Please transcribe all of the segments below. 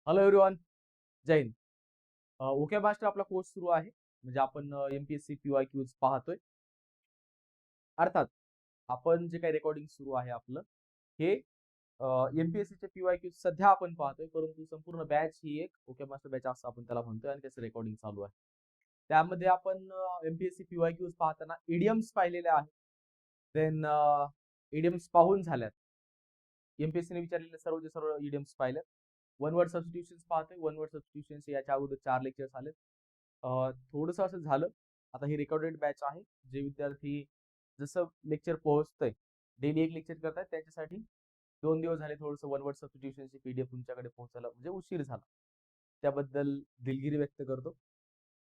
Hello everyone, जय Hind. Okay master आपला course सुरू आहे. म्हणजे आपण एमपीएससी पीवायक्यूज पाहतोय. अर्थात आपण जे काही रेकॉर्डिंग सुरू आहे आपलं हे एमपीएससी चे पीवायक्यूज सध्या आपण पाहतोय, परंतु संपूर्ण बॅच ही एक ओके मास्टर बॅच असं आपण त्याला म्हणतोय आणि त्याचं रेकॉर्डिंग चालू आहे. त्यामध्ये आपण एमपीएससी पीवायक्यूज पाहताना इडियम्स पाहिलेले आहेत. देन इडियम्स पाहून झाल्यात. एमपीएससी ने विचारलेले सर्व इडियम्स पाहिलेत. वन वर्ड सबस्टिट्यूशन्स पाहतोय. वन वर्ड सबस्टिट्यूशन्स याच्या अगोदर 4 लेक्चर्स आले. थोडंसं असं झालं. आता ही रेकॉर्डेड बॅच आहे. जे विद्यार्थी जसं लेक्चर पोहोचतंय, डेली एक लेक्चर करतायत, त्यांच्यासाठी 2 दिवस झाले थोडंसं वन वर्ड सबस्टिट्यूशनची पीडीएफ तुमच्याकडे पोहोचायला म्हणजे उशीर झाला. त्याबद्दल दिलगिरी व्यक्त करतो.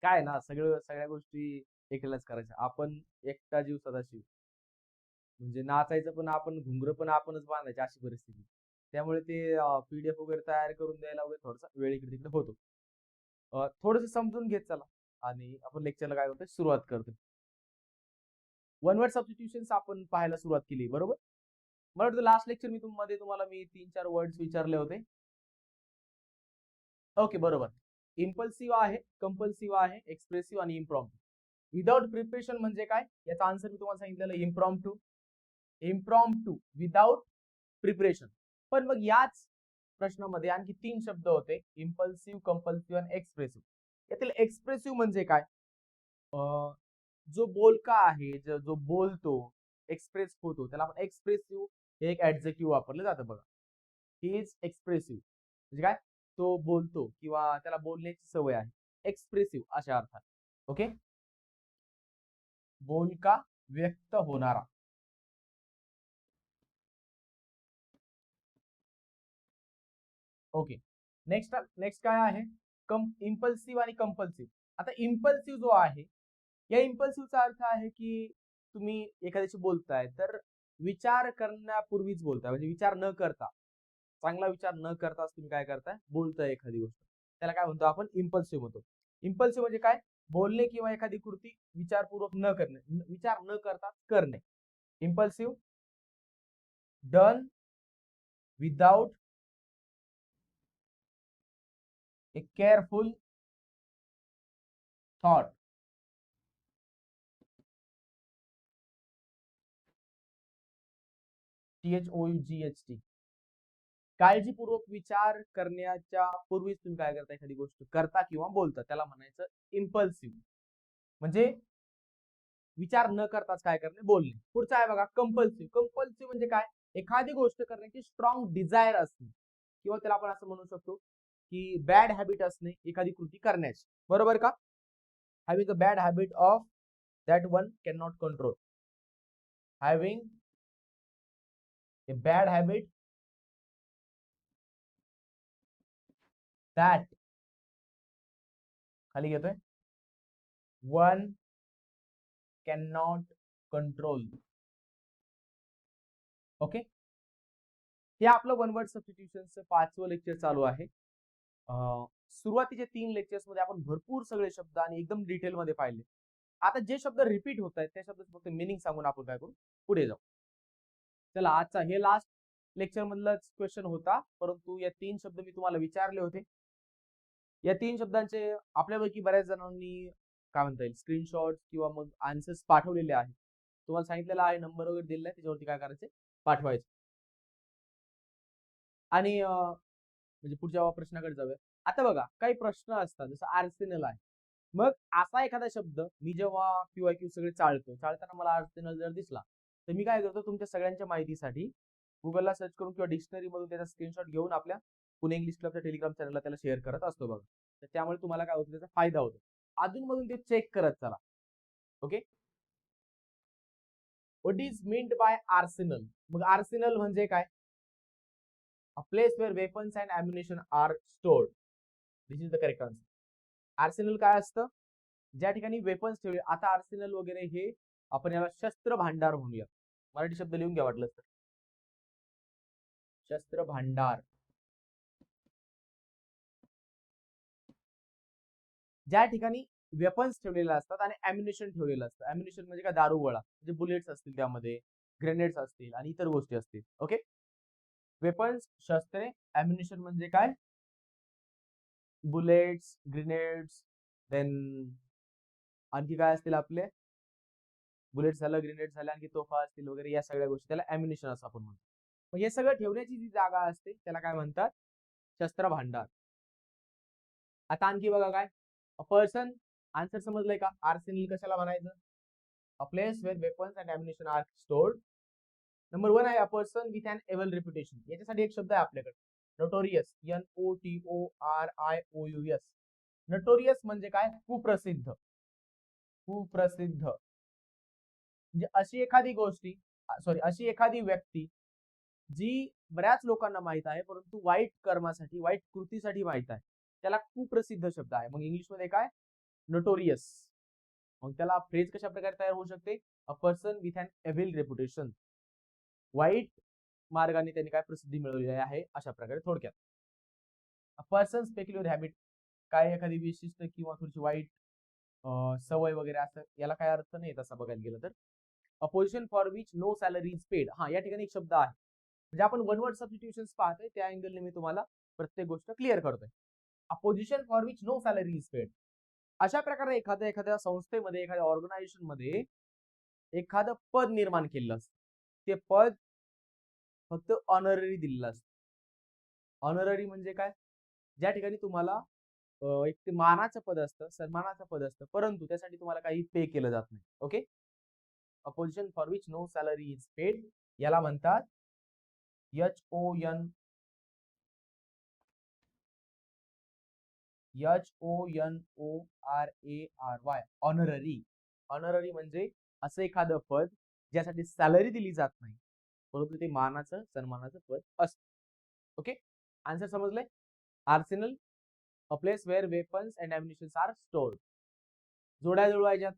काय ना सगळ्या गोष्टी एकट्यालाच करायच्या. आपण एकटा जीव सदाशिव. म्हणजे नाचायचं पण आपण, घुंगरं पण आपणच बांधायची अशी परिस्थिती. त्यामुळे ते पीडीएफ वगैरे तयार करून द्यायला वगैरे थोडासा वेळ इकडे तिकडे होतो. थोडंसं समजून घेत चला आणि आपण लेक्चरला काय करतोय सुरुवात करतोय. वन वर्ड सबस्टिट्यूशन्स आपण पाहायला सुरुवात केली, बरोबर. मला वाटतं लास्ट लेक्चर तुम्हाला मी 3-4 वर्ड्स विचारले होते. ओके, बरोबर. इम्पल्सिव्ह आहे, कंपल्सिव्ह आहे, एक्सप्रेसिव्ह आणि इम्प्रॉम्प्टू. विदाउट प्रिपरेशन म्हणजे काय, याचा आन्सर मी तुम्हाला सांगितलेलं इम्प्रॉम्प्टू. Impromptu without preparation. पण मग याच प्रश्नामध्ये आणखी 3 शब्द होते, इम्पल्सिव्ह, कंपल्सिव्ह आणि एक्सप्रेसिव्ह. यातील एक्सप्रेसिव्ह म्हणजे काय, जो बोलका आहे, जो बोलतो, एक्सप्रेस होतो, त्याला आपण एक्सप्रेसिव्ह हे एक ऍडजेक्टिव्ह वापरलं जातं बघा. ही इज एक्सप्रेसिव्ह म्हणजे काय, तो बोलतो किंवा त्याला बोलण्याची सवय आहे. एक्सप्रेसिव्ह अशा अर्थात. ओके, बोलका, व्यक्त होणारा. ओके, नेक्स्ट काय आहे, इम्पल्सिव्ह आणि कंपल्सिव्ह. आता इम्पल्सिव्ह जो आहे, या इम्पल्सिव्हचा अर्थ आहे की तुम्ही एखाद्याशी बोलताय तर विचार करण्यापूर्वीच बोलताय, म्हणजे विचार न करता, चांगला विचार न करताच तुम्ही काय करताय, बोलताय एखादी गोष्ट. त्याला काय म्हणतो आपण, इम्पल्सिव्ह म्हणतो. इम्पल्सिव्ह म्हणजे काय, बोलणे किंवा एखादी कृती विचारपूर्वक न करणे, विचार न करता करणे. इम्पल्सिव्ह, डन विदाउट ए केअरफुल थॉट. THOUGHT. काळजीपूर्वक विचार करण्याच्या पूर्वीच तुम्ही काय करता, एखादी गोष्ट करता किंवा बोलता, त्याला म्हणायचं इम्पल्सिव्ह. म्हणजे विचार न करताच काय करणे, बोलणे. पुढचा आहे बघा कंपल्सिव्ह. कंपल्सिव्ह म्हणजे काय, एखादी गोष्ट करण्याची स्ट्रॉंग डिझायर असणे किंवा त्याला आपण असं म्हणू शकतो की बॅड हॅबिट असणे एखादी कृती करण्याची, बरोबर का. Having a bad habit of that one can not control. Having A bad habit that, खाली घेतोय, one can not control. Okay, हे आपलं वन वर्ड सबस्टिट्यूशनचं 5वं लेक्चर चालू आहे. सुरुवातीचे 3 लेक्चर्स मध्ये आपण भरपूर सगळे शब्द आणि एकदम डिटेल मध्ये पाहिले. आता जे शब्द रिपीट होत आहेत त्या शब्दाचं फक्त मिनिंग सांगून आपण काय करू, पुढे जाऊ. चला, आजचा हे लास्ट लेक्चर मधलाच क्वेश्चन होता, परंतु या 3 शब्द मी तुम्हाला विचारले होते. या 3 शब्दांचे आपल्यापैकी बऱ्याच जणांनी काय म्हणता येईल स्क्रीनशॉट किंवा मग आन्सर्स पाठवलेले आहेत. तुम्हाला सांगितलेलं आहे, नंबर वगैरे दिलेला आहे, त्याच्यावरती काय करायचे, पाठवायचे. आणि म्हणजे पुढच्या प्रश्नाकडे जाऊया. आता बघा, काही प्रश्न असतात, जसं आर्सेनल आहे. मग असा एखादा शब्द मी जेव्हा पीवायक्यू सगळे चाळताना मला आर्सेनल जर दिसला, तर मी काय करतो, तुमच्या सगळ्यांच्या माहितीसाठी गुगलला सर्च करून किंवा डिक्शनरी मधून त्याचा स्क्रीनशॉट घेऊन आपल्या पुणे इंग्लिश क्लबच्या टेलिग्राम चॅनलला त्याला शेअर करत असतो बघा. तर त्यामुळे तुम्हाला काय होतं, त्याचा फायदा होतो. अधूनमधून ते चेक करत चला. Okay, what is meant by Arsenal. मग आर्सेनल म्हणजे काय, a place where weapons and ammunition are stored. This is the correct answer. Arsenal काय असतं, ज्या ठिकाणी वेपन्स ठेवले. आता आर्सेनल वगैरे हे आपण याला शस्त्र भांडार म्हणूया. मराठी शब्द लिहून घ्या वाटलं तर, शस्त्र भांडार. ज्या ठिकाणी वेपन्स ठेवलेले असतात आणि अम्युनिशन ठेवलेलं असतं. अम्युनिशन म्हणजे काय, दारू गोळा, म्हणजे बुलेट्स असतील त्यामध्ये, ग्रेनेड्स असतील आणि इतर गोष्टी असतील. ओके, वेपन्स शस्त्रे, अम्युनिशन म्हणजे काय, बुलेट्स, ग्रेनेड्स, देन आणखी काय असतील आपले, बुलेट झालं, ग्रेनेड झालं, आणखी तोफा असतील वगैरे, या सगळ्या गोष्टी त्याला अम्युनिशन असं आपण म्हणतो. मग हे सगळं ठेवण्याची जी जागा असते त्याला काय म्हणतात, शस्त्र भांडार. आता आणखी बघा काय, अ पर्सन, आन्सर समजलंय का, आर्सेनल कशाला म्हणायचं, a place where weapons and ammunition are stored. Number 1 आहे a person with an evil reputation. याच्यासाठी एक शब्द आहे आपल्याकडे, नोटोरियस, NOTORIOUS. नोटोरियस म्हणजे काय, कुप्रसिद्ध. कुप्रसिद्ध म्हणजे अशी एखादी गोष्टी, अशी एखादी व्यक्ती जी बऱ्याच लोकांना माहित आहे परंतु वाईट कर्मासाठी, वाईट कृतीसाठी माहित आहे, त्याला कुप्रसिद्ध शब्द आहे. मग इंग्लिश मध्ये काय, नोटोरियस. मग त्याला फ्रेज कशा प्रकारे तयार होऊ शकते, a person with an evil reputation. वाईट मार्गाने त्यांनी काय प्रसिद्धी मिळवलेली आहे, अशा प्रकारे थोडक्यात. अ पर्सन स्पेक्युलर हॅबिट, काय एखादी विशिष्ट किंवा थोडीशी वाईट सवय वगैरे, असं याला काय अर्थ नाही तसा बघायला गेलं तर. A position for which no salary is paid. हा, या ठिकाणी एक शब्द आहे, म्हणजे आपण वन वर्ड सबस्टिट्यूशन्स पाहतोय त्या अँगलने मी तुम्हाला प्रत्येक गोष्ट क्लिअर करतोय. A position for which no salary is paid. अशा प्रकारे एखाद्या संस्थेमध्ये, एखाद्या ऑर्गनायझेशन मध्ये एखादं पद निर्माण केलेलं असतं. ते पद फक्त ऑनररी दिलेलं असतं. ऑनररी म्हणजे काय, ज्या ठिकाणी तुम्हाला एक ते मानाचं पद असतं, सन्मानाचं पद असतं, परंतु त्यासाठी तुम्हाला काही पे केलं जात नाही. Okay, a position for which no salary is paid, याला म्हणतात HONORARY. ऑनररी. ऑनररी म्हणजे असं एखादं पद ज्यासाठी सॅलरी दिली जात नाही परंतु ते मानाचं, सन्मानाचं पद असतं. ओके, आन्सर समजलंय. Arsenal, a place where weapons and ammunition are stored. जोड्या जुळवायच्यात.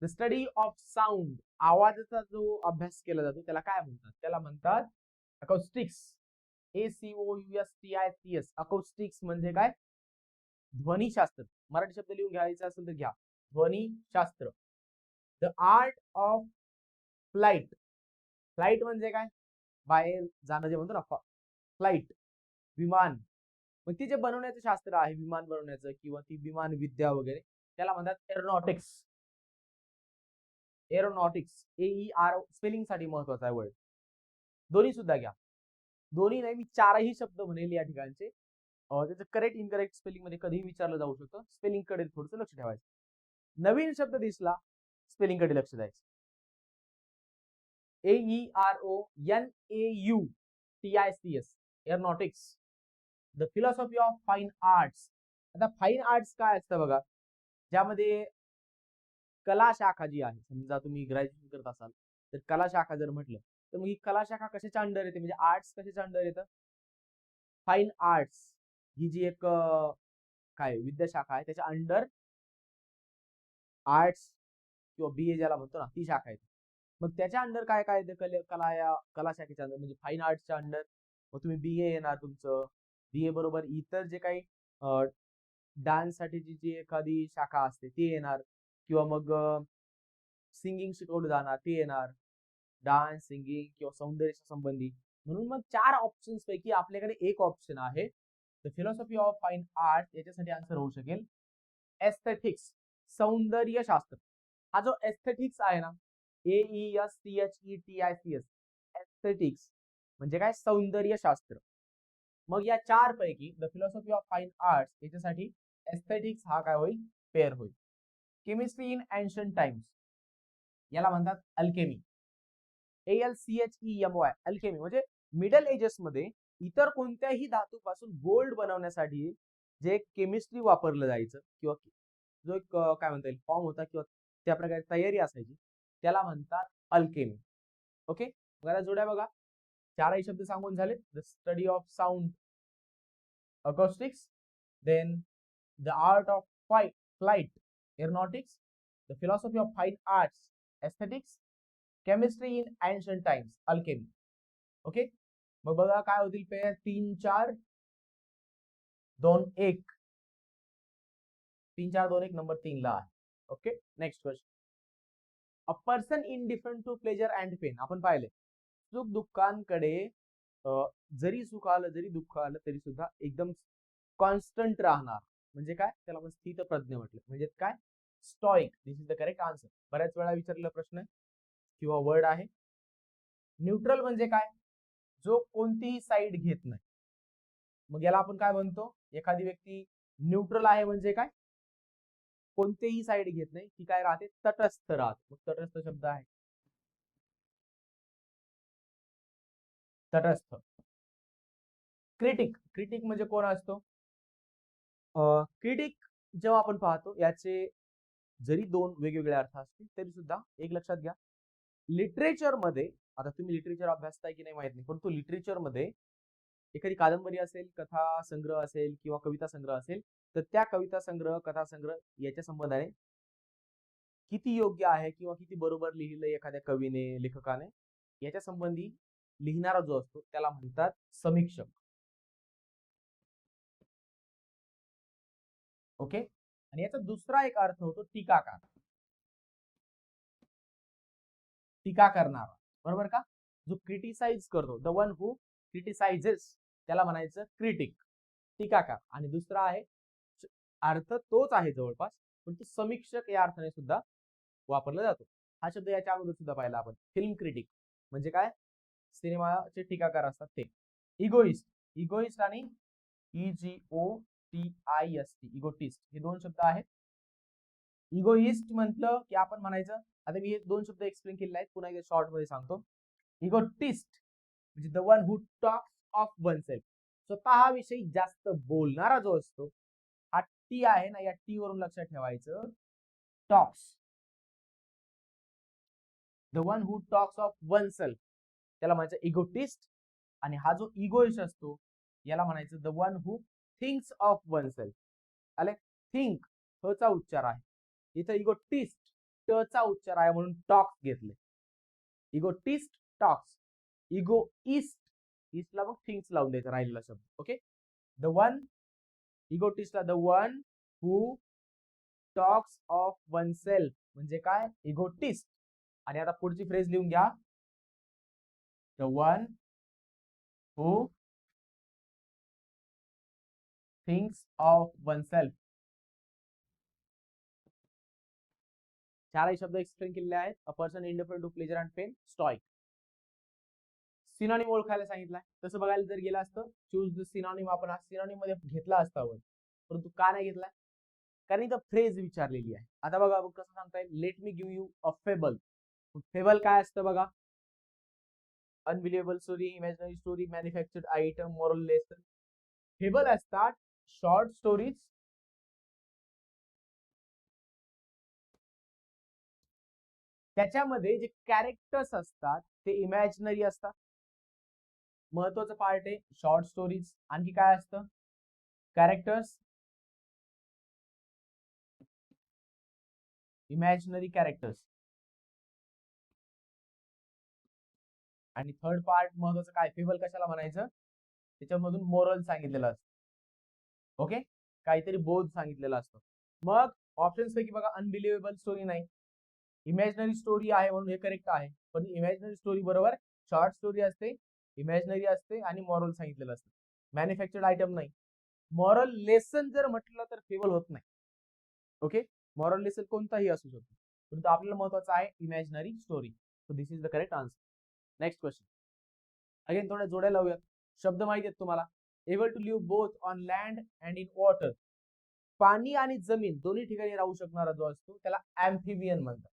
द स्टडी ऑफ साऊंड, आवाजाचा जो अभ्यास केला जातो त्याला काय म्हणतात, त्याला म्हणतात अकॉस्टिक्स. ACOUSTICS. अकॉस्टिक्स म्हणजे काय, ध्वनीशास्त्र. मराठी शब्द लिहून घ्यायचा असेल तर घ्या, ध्वनीशास्त्र. The art of flight. Flight म्हणजे काय, बाहेर जाणं जे म्हणतो ना, फ्लाइट, विमान. मग ती जे बनवण्याचं शास्त्र आहे, विमान बनवण्याचं किंवा ती विमान विद्या वगैरे, त्याला म्हणतात एरोनॉटिक्स. एरोनॉटिक्स, AER, स्पेलिंग साठी महत्वाचा आहे वर्ड. दोन्ही सुद्धा घ्या, दोन्ही नाही मी चारही शब्द म्हणेल या ठिकाणचे. त्याचं करेक्ट इनकरेक्ट स्पेलिंग मध्ये कधीही विचारलं जाऊ शकतं. स्पेलिंग कडे थोडंसं लक्ष ठेवायचं. नवीन शब्द दिसला, स्पेलिंग कडे लक्ष द्यायचं. ERONAUTICS, aeronautics. The philosophy of fine arts. आता फाईन आर्ट्स काय असतं बघा, ज्यामध्ये कला शाखा जी आहे, समजा तुम्ही ग्रॅज्युएशन करत असाल तर कला शाखा जर म्हटलं तर मग ही कला शाखा कशाच्या अंडर येते, म्हणजे आर्ट्स कशाच्या अंडर येतं, फाईन आर्ट्स ही जी एक काय विद्याशाखा आहे त्याच्या अंडर आर्ट्स किंवा BA ज्याला म्हणतो ना, ती शाखा येते. मग त्याच्या अंडर काय काय येतं, कला, या कला शाखेच्या अंडर म्हणजे फाईन आर्ट्सच्या अंडर मग तुम्ही BA येणार, तुमचं BA बरोबर इतर जे काही डान्स साठीची जी एखादी शाखा असते ती येणार, किंवा मग सिंगिंग शिकवलं जाणार ते येणार, डान्स, सिंगिंग किंवा सौंदर्याच्या संबंधी. म्हणून मग 4 ऑप्शन्स पैकी आपल्याकडे एक ऑप्शन आहे, the philosophy of fine art. याच्यासाठी आन्सर होऊ शकेल एस्थेटिक्स, सौंदर्यशास्त्र. हा जो एस्थेटिक्स आहे ना, AESTHETICS, एस्थेटिक्स म्हणजे काय, सौंदर्यशास्त्र. मग या 4 पैकी the philosophy of fine arts याच्यासाठी एस्थेटिक्स हा काय होईल, पेअर होईल. केमिस्ट्री इन एन्शंट टाइम्स, याला म्हणतात अल्केमी. ALCHEMY, अल्केमी म्हणजे मिडल एजेस मध्ये इतर कोणत्याही धातूपासून गोल्ड बनवण्यासाठी जे केमिस्ट्री वापरलं जायचं किंवा जो एक काय म्हणता येईल फॉर्म होता किंवा त्या प्रकारे तयारी असायची त्याला म्हणतात अल्केमी. ओके, बघा जोड्या बघा, 4ही शब्द सांगून झाले. The study of sound, acoustics, then the art of flight, aeronautics, the philosophy of fine arts, aesthetics, chemistry in ancient times, alchemy. Okay, मग बघा काय होतील पेयर, 3 4 2 1, 3 4 2 1 नंबर 3 ला आहे. Okay, next question. A person indifferent to pleasure and pain. आपण पाहिले सुख दुःखांकडे, जरी सुख आलं जरी दुःख आलं तरी सुद्धा एकदम कॉन्स्टंट राहणार म्हणजे काय, त्याला आपण स्थित प्रज्ञ म्हटलं. म्हणजे काय, stoic. This is the correct answer. बऱ्याच वेळा विचारलेला प्रश्न आहे किंवा वर्ड आहे. न्यूट्रल म्हणजे काय, जो कोणतीही साईड घेत नाही. मग याला आपण काय म्हणतो, एखादी व्यक्ती न्यूट्रल आहे म्हणजे काय, कोणतेही साईड घेत नाही, ती काय राहते, तटस्थ राहते. मग तटस्थ शब्द आहे तटस्थ. क्रिटिक. क्रिटिक म्हणजे कोण असतो, क्रिटिक जेव्हा आपण पाहतो याचे जरी दोन वेगवेगळे अर्थ असतील तरी सुद्धा एक लक्षात घ्या, लिटरेचर मध्ये, आता तुम्ही लिटरेचर अभ्यासताय की नाही माहित नाही, परंतु लिटरेचर मध्ये एखादी कादंबरी असेल, कथा संग्रह असेल किंवा कविता संग्रह असेल, तर त्या कविता संग्रह, कथा संग्रह याच्या संबंधाने किती योग्य आहे किंवा किती बरोबर लिहिलंय एखाद्या कवीने, लेखकाने, याच्या संबंधी लिहिणारा जो असतो त्याला म्हणतात समीक्षक. ओके. आणि याचा दुसरा एक अर्थ होतो टीकाकार. टीका करणारा, बरोबर का, जो क्रिटिसाइज करतो, द वन हू क्रिटिसाइजेस, त्याला म्हणायचं क्रिटिक, टीकाकार. आणि दुसरा आहे, अर्थ तोच आहे जवळपास, पण तो समीक्षक या अर्थाने सुद्धा वापरला जातो. हा शब्द याच्या अगोदर सुद्धा पाहिला आपण. फिल्म क्रिटिक म्हणजे काय, सिनेमाचे टीकाकार असतात ते. इगोइस्ट. इगोइस्ट आणि EGOTIST, इगोटिस्ट, हे दोन शब्द आहेत. इगोइस्ट म्हटलं की आपण म्हणायचं, आता मी हे दोन शब्द एक्सप्लेन केलेले आहेत, पुन्हा एकदा शॉर्ट मध्ये सांगतो. इगोटिस्ट म्हणजे the one who talks of oneself, स्वतःविषयी जास्त बोलणारा जो असतो. हा टी आहे ना, या टी वरून लक्षात ठेवायचं, talks. The one who talks of oneself त्याला म्हणायचं इगोटिस्ट. आणि हा जो इगोइस्ट असतो याला म्हणायचं the one who thinks of oneself. आले, थिंक ह चा उच्चार आहे इथं, इगोटिस्ट ट चा उच्चार आहे म्हणून टॉक्स घेतले. Egotist talks. इगोइस्ट, ईस्टला मग थिंक्स लावून द्यायचा राहिलेला शब्द. ओके. द वन, इगोटिस्टला the one who talks of oneself म्हणजे काय, इगोटिस्ट. आणि आता पुढची फ्रेज लिहून घ्या, the one who thinks of oneself. चारही शब्द एक्सप्लेन केलेले आहेत. A person indifferent to pleasure and pain, stoic. Synonym ओळखायला सांगितलाय. तसं बघायला जर गेलं असतं, चूज द सिनॉनिम, आपण हा सिनॉनिम मध्ये घेतला असता, परंतु का नाही घेतलाय, कारण इथं फ्रेज विचारलेली आहे. आता बघा कसं सांगता येईल, let me give you a fable. Fable काय असतं बघा, unbelievable story, imaginary story, manufactured item, moral lesson. Fable असतात शॉर्ट स्टोरीज, त्याच्यामध्ये जे कॅरेक्टर्स असतात ते इमॅजिनरी असतात. महत्वाचं पार्ट आहे शॉर्ट स्टोरीज. आणखी काय असतं, कॅरेक्टर्स, इमॅजिनरी कॅरेक्टर्स. आणि थर्ड पार्ट महत्वाचं काय, फेबल कशाला म्हणायचं, त्याच्यामधून मोरल सांगितलेलं असतं. ओके, काहीतरी बोध सांगितलेला असतो. मग ऑप्शन्स पैकी बघा, अनबिलिव्हेबल स्टोरी नाही, इमॅजिनरी स्टोरी आहे म्हणून हे करेक्ट आहे. पण इमॅजिनरी स्टोरी बरोबर शॉर्ट स्टोरी असते, इमॅजिनरी असते आणि मॉरल सांगितलेलं असतं. मॅन्युफॅक्चर्ड आयटम नाही. मॉरल लेसन जर म्हटलं तर फेबल होत नाही. ओके, मॉरल लेसन कोणताही असू शकतो, परंतु आपल्याला महत्वाचं आहे imaginary story. So this is the correct answer. Next question. Again थोड्या जोड्या लावूयात. शब्द माहिती आहेत तुम्हाला, able to live both on land and in water. पाणी आणि जमीन दोन्ही ठिकाणी राहू शकणारा जो असतो त्याला ऍम्फिबियन म्हणतात.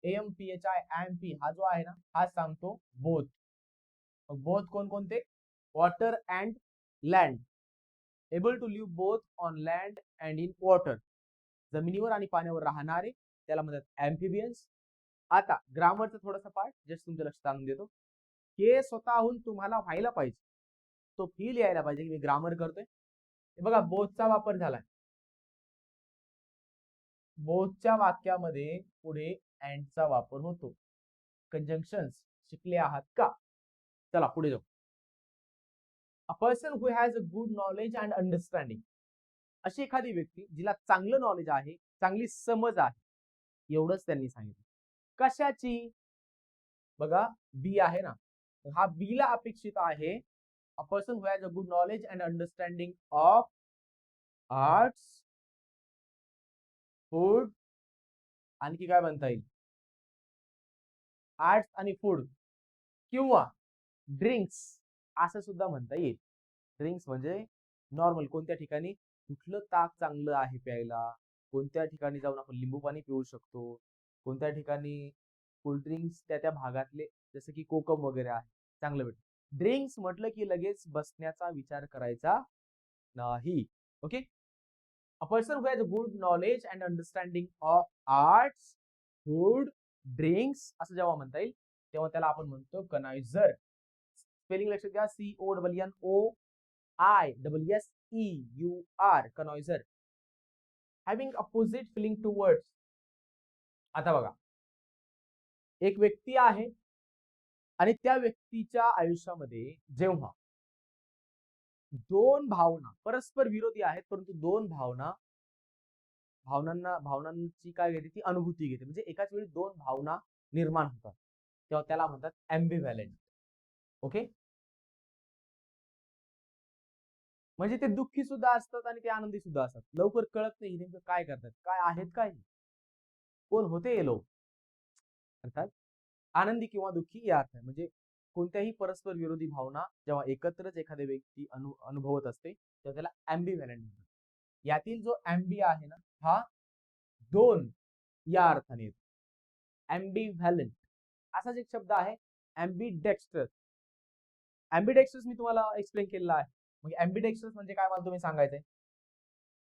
AMPHI, एम्पी हा जो आहे ना, हा सांगतो बोथ. बोथ कोणकोणते, water and land. Able to live both on land and in water, जमिनीवर आणि पाण्यावर राहणारे त्याला म्हणतात ऍम्फिबियन्स. आता ग्रामरचा थोडासा पार्ट जस्ट तुमच्या लक्षात आणून देतो. हे स्वतःहून तुम्हाला व्हायला पाहिजे, तो फील यायला पाहिजे की मी ग्रामर करतोय. बघा बोथचा वापर झालाय, बोथच्या वाक्यामध्ये पुढे अँडचा वापर होतो. कंजंक्शन्स शिकले आहात का, चला पुढे जाऊ. A person who has a good knowledge and understanding, अशी एखादी व्यक्ती जिला चांगलं नॉलेज आहे, चांगली समज आहे, एवढंच त्यांनी सांगितलं. कशाची, बघा बी आहे ना, हा बी ला अपेक्षित आहे a person who has a good knowledge and understanding of arts, food, आणखी काय म्हणता येईल, आर्ट्स आणि फूड किंवा ड्रिंक्स असं सुद्धा म्हणता येईल. ड्रिंक्स म्हणजे नॉर्मल कोणत्या ठिकाणी कुठलं ताक चांगलं आहे प्यायला, कोणत्या ठिकाणी जाऊन आपण लिंबू पाणी पिऊ शकतो, कोणत्या ठिकाणी कोल्ड्रिंक्स त्या त्या भागातले जसं की कोकम वगैरे आहे चांगलं भेटतं. ड्रिंक्स म्हटलं की लगेच बसण्याचा विचार करायचा नाही. Okay. A person who has a good knowledge and understanding of arts, food, drinks असं जेव्हा म्हणता येईल तेव्हा त्याला आपण म्हणतो कनायझर. स्पेलिंग लक्षात घ्या, CONOISSEUR, connoisseur. Having opposite feeling towards. आता बघा, एक व्यक्ती आहे आणि त्या व्यक्तीच्या आयुष्यामध्ये जेव्हा दोन भावना परस्पर विरोधी आहेत, परंतु दोन भावनांची काय घेते, ती अनुभूती घेते, म्हणजे एकाच वेळी दोन भावना निर्माण होतात, तेव्हा त्याला म्हणतात ॲम्बिव्हॅलेंट. ओके. म्हणजे ते दुःखी सुद्धा असतात आणि ते आनंदी सुद्धा असतात. लवकर कळत नाही नेमकं काय करतात, काय आहेत, काय कोण होते हे लोक. अर्थात आनंदी किंवा दुःखी या अर्थ म्हणजे कोणत्याही परस्पर विरोधी भावना जेव्हा एकत्रच एखाद्या व्यक्ती अनुभवत असते तेव्हा त्याला ॲम्बिव्हॅलेंट म्हणतात. यातील जो ॲम्बी आहे ना, हा दोन या अर्थाने येतो. ॲम्बिव्हॅलेंट असाच एक शब्द आहे ॲम्बिडेक्स्ट्रस. ॲम्बिडेक्स्ट्रस मी तुम्हाला एक्सप्लेन केलेला आहे. मग ॲम्बिडेक्स्ट्रस म्हणजे काय मला तुम्ही सांगायचंय.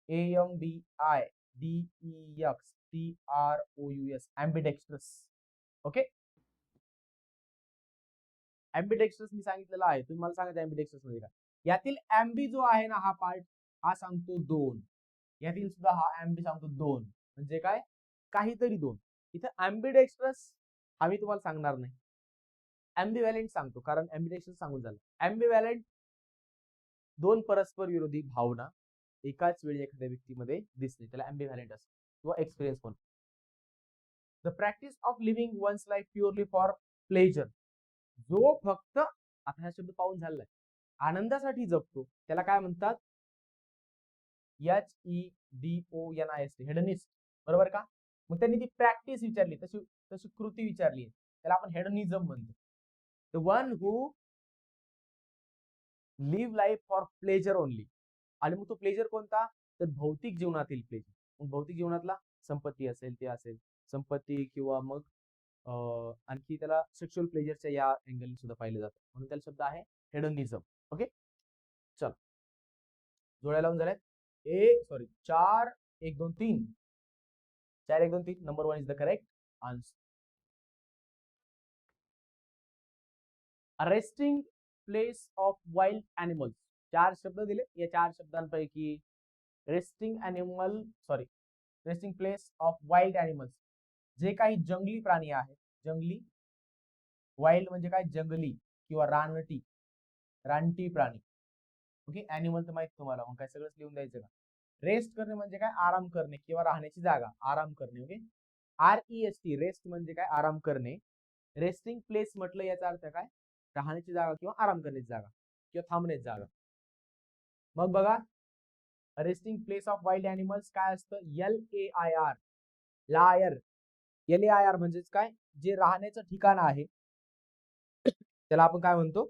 AMBIDEXTROUS ॲम्बिडेक्स्ट्रस. ओके. ॲम्बिडेक्स्ट्रस मी सांगितलेलं आहे, तुम्ही मला सांगायचं ॲम्बिडेक्स्ट्रस म्हणजे काय. यातील ॲम्बी जो आहे ना, हा पार्ट हा सांगतो दोन. यातील सुद्धा हा ॲम्बी सांगतो दोन, म्हणजे काय, काहीतरी दोन. इथं ॲम्बिडेक्स्ट्रस हा मी तुम्हाला सांगणार नाही, ॲम्बिव्हॅलेंट सांगतो, कारण ॲम्बिडेक्स्ट्रस सांगून झालं. ॲम्बिव्हॅलेंट दोन परस्पर विरोधी भावना एकाच वेळी एखाद्या व्यक्तीमध्ये दिसते, त्याला ॲम्बिव्हॅलेंट असतं किंवा एक्सपिरियन्स म्हणतो. The practice of living one's life purely for pleasure. जो फक्त, आता हा शब्द पाहून झालाय, आनंदासाठी जगतो त्याला काय म्हणतात, HEDONIST, हेडनिस्ट. बरोबर का. मग त्यांनी ती प्रॅक्टिस विचारली, तशी तशी कृती विचारली, त्याला आपण हेडनिझम म्हणतो. The one who leave life for pleasure only. आणि मग तो प्लेजर कोणता, तर भौतिक जीवनातील प्लेजर. मग भौतिक जीवनातला संपत्ती असेल, ते असेल संपत्ती, किंवा मग आणखी त्याला सेक्शुअल प्लेजरच्या या अँगलने सुद्धा पाहिलं जातं, म्हणून त्याला शब्द आहे हेडनिझम. ओके. चल, जोड्या लावून झाल्यात. 4 1 2 3. 4 1 2 3. Number 1 is the correct answer. Resting place of wild animals. 4 शब्द दिले, या 4 शब्दांपैकी resting place of wild animals, जे काही जंगली प्राणी आहेत, जंगली, वाइल्ड म्हणजे काय, जंगली किंवा रानटी प्राणी. ओके. ॲनिमल तर माहित तुम्हाला, मग काय सगळंच लिहून द्यायचं का. रेस्ट करणे म्हणजे काय, आराम करणे किंवा राहण्याची जागा, आराम करणे. ओके. REST, रेस्ट म्हणजे काय, आराम करणे. रेस्टिंग प्लेस म्हटलं याचा अर्थ काय, राहण्याची जागा किंवा आराम करण्याची जागा किंवा थांबण्याची जागा. मग बघा, resting place of wild animals काय असतं, LAIR, लायर. LAIR म्हणजेच काय, जे राहण्याचं ठिकाण आहे त्याला आपण काय म्हणतो,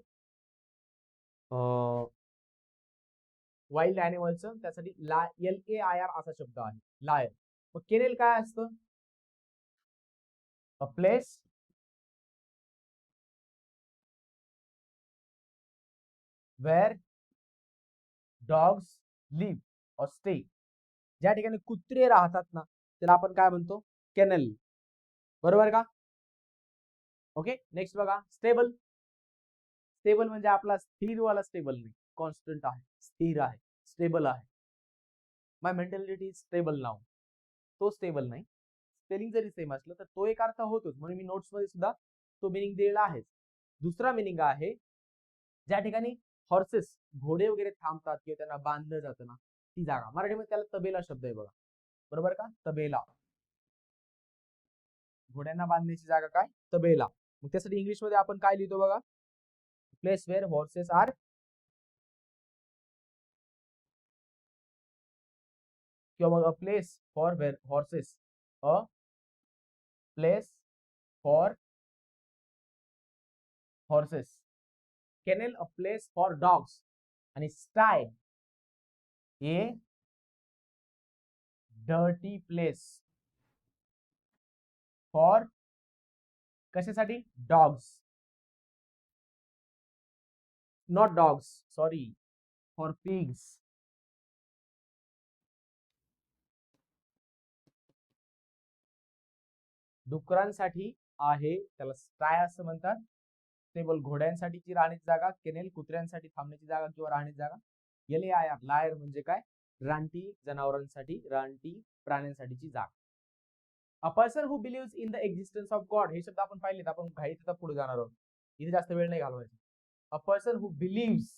वाइल्ड एनिमलचं, त्यासाठी LAIR असा शब्द आहे, लायर. मग केनेल काय असतं, a place where dogs live or stay. ज्या ठिकाणी कुत्रे राहतात ना, त्याला आपण काय म्हणतो, केनल. बरोबर का. ओके. नेक्स्ट बघा, स्टेबल. स्टेबल म्हणजे आपला स्थिरवाला स्टेबल नाही, कॉन्स्टंट आहे, स्थिर आहे, स्टेबल आहे. माय मेंटॅलिटी इज स्टेबल नाउ, तो स्टेबल नाही. स्पेलिंग जरी सेम असलं तर तो एक अर्थ होतोच, म्हणून मी नोट्स मध्ये सुद्धा तो मिनिंग दिलेला आहे. दुसरा मिनिंग आहे, ज्या ठिकाणी हॉर्सेस, घोडे वगैरे थांबतात किंवा त्यांना बांधलं जातं ना, ती जागा. मराठीमध्ये त्याला तबेला शब्द आहे बघा. बरोबर का, तबेला. घोड्यांना बांधण्याची जागा काय, तबेला. मग त्यासाठी इंग्लिश मध्ये आपण काय लिहितो बघा, प्लेस वेअर हॉर्सेस आर किंवा मग a place for horses, a place for horses, kennel a place for dogs, आणि sty a dirty place for कशासाठी, dogs, not dogs, sorry, for pigs. डुकरांसाठी आहे त्याला स्टाय असं म्हणतात. स्टेबल घोड्यांसाठीची राहण्याची जागा, केनेल कुत्र्यांसाठी थांबण्याची जागा किंवा राहण्याची जागा. LAIR लायर म्हणजे काय, रानटी जनावरांसाठी, रानटी प्राण्यांसाठीची जागा. A person who believes in the existence of God, हे शब्द आपण पाहिलेत, आपण घाईत पुढे जाणार आहोत, इथे जास्त वेळ नाही घालवायचा. अ पर्सन हु बिलीव्स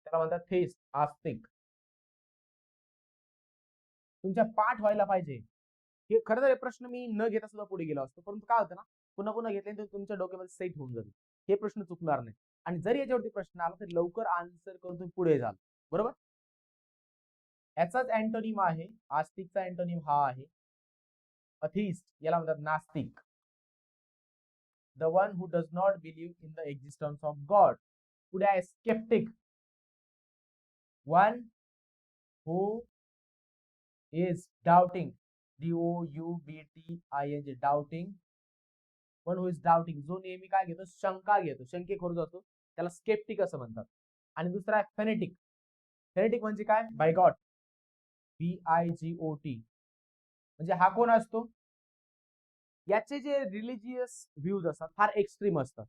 त्याला म्हणतात थेस्ट, आस्तिक. तुमच्या पाठ व्हायला पाहिजे. हे खरं तर हे प्रश्न मी न घेता सुद्धा पुढे गेलो असतो, परंतु काय होतं ना, पुन्हा पुन्हा घेतले तर तुमच्या डोक्यामध्ये सेट होऊन जाईल, हे प्रश्न चुकणार नाही. आणि जर याच्यावरती प्रश्न आला तर लवकर आन्सर करून तुम्ही पुढे जाल. बरोबर. याचाच अँटोनिम आहे, आस्तिकचा अँटोनिम हा आहे अथिस्ट, याला म्हणतात नास्तिक. The one who does not believe in the existence of God. पुढे आहे sceptic, one who is doubting, DOUBTING, doubting. One who is doubting, जो नेहमी काय घेतो, शंका घेतो, शंकेखोर जातो, त्याला स्केप्टिक असं म्हणतात. आणि दुसरा आहे फेनेटिक. फेनेटिक म्हणजे काय, बायगॉट, BIGOT. म्हणजे हा कोण असतो, याचे जे रिलिजियस व्ह्यूज असतात फार एक्स्ट्रीम असतात,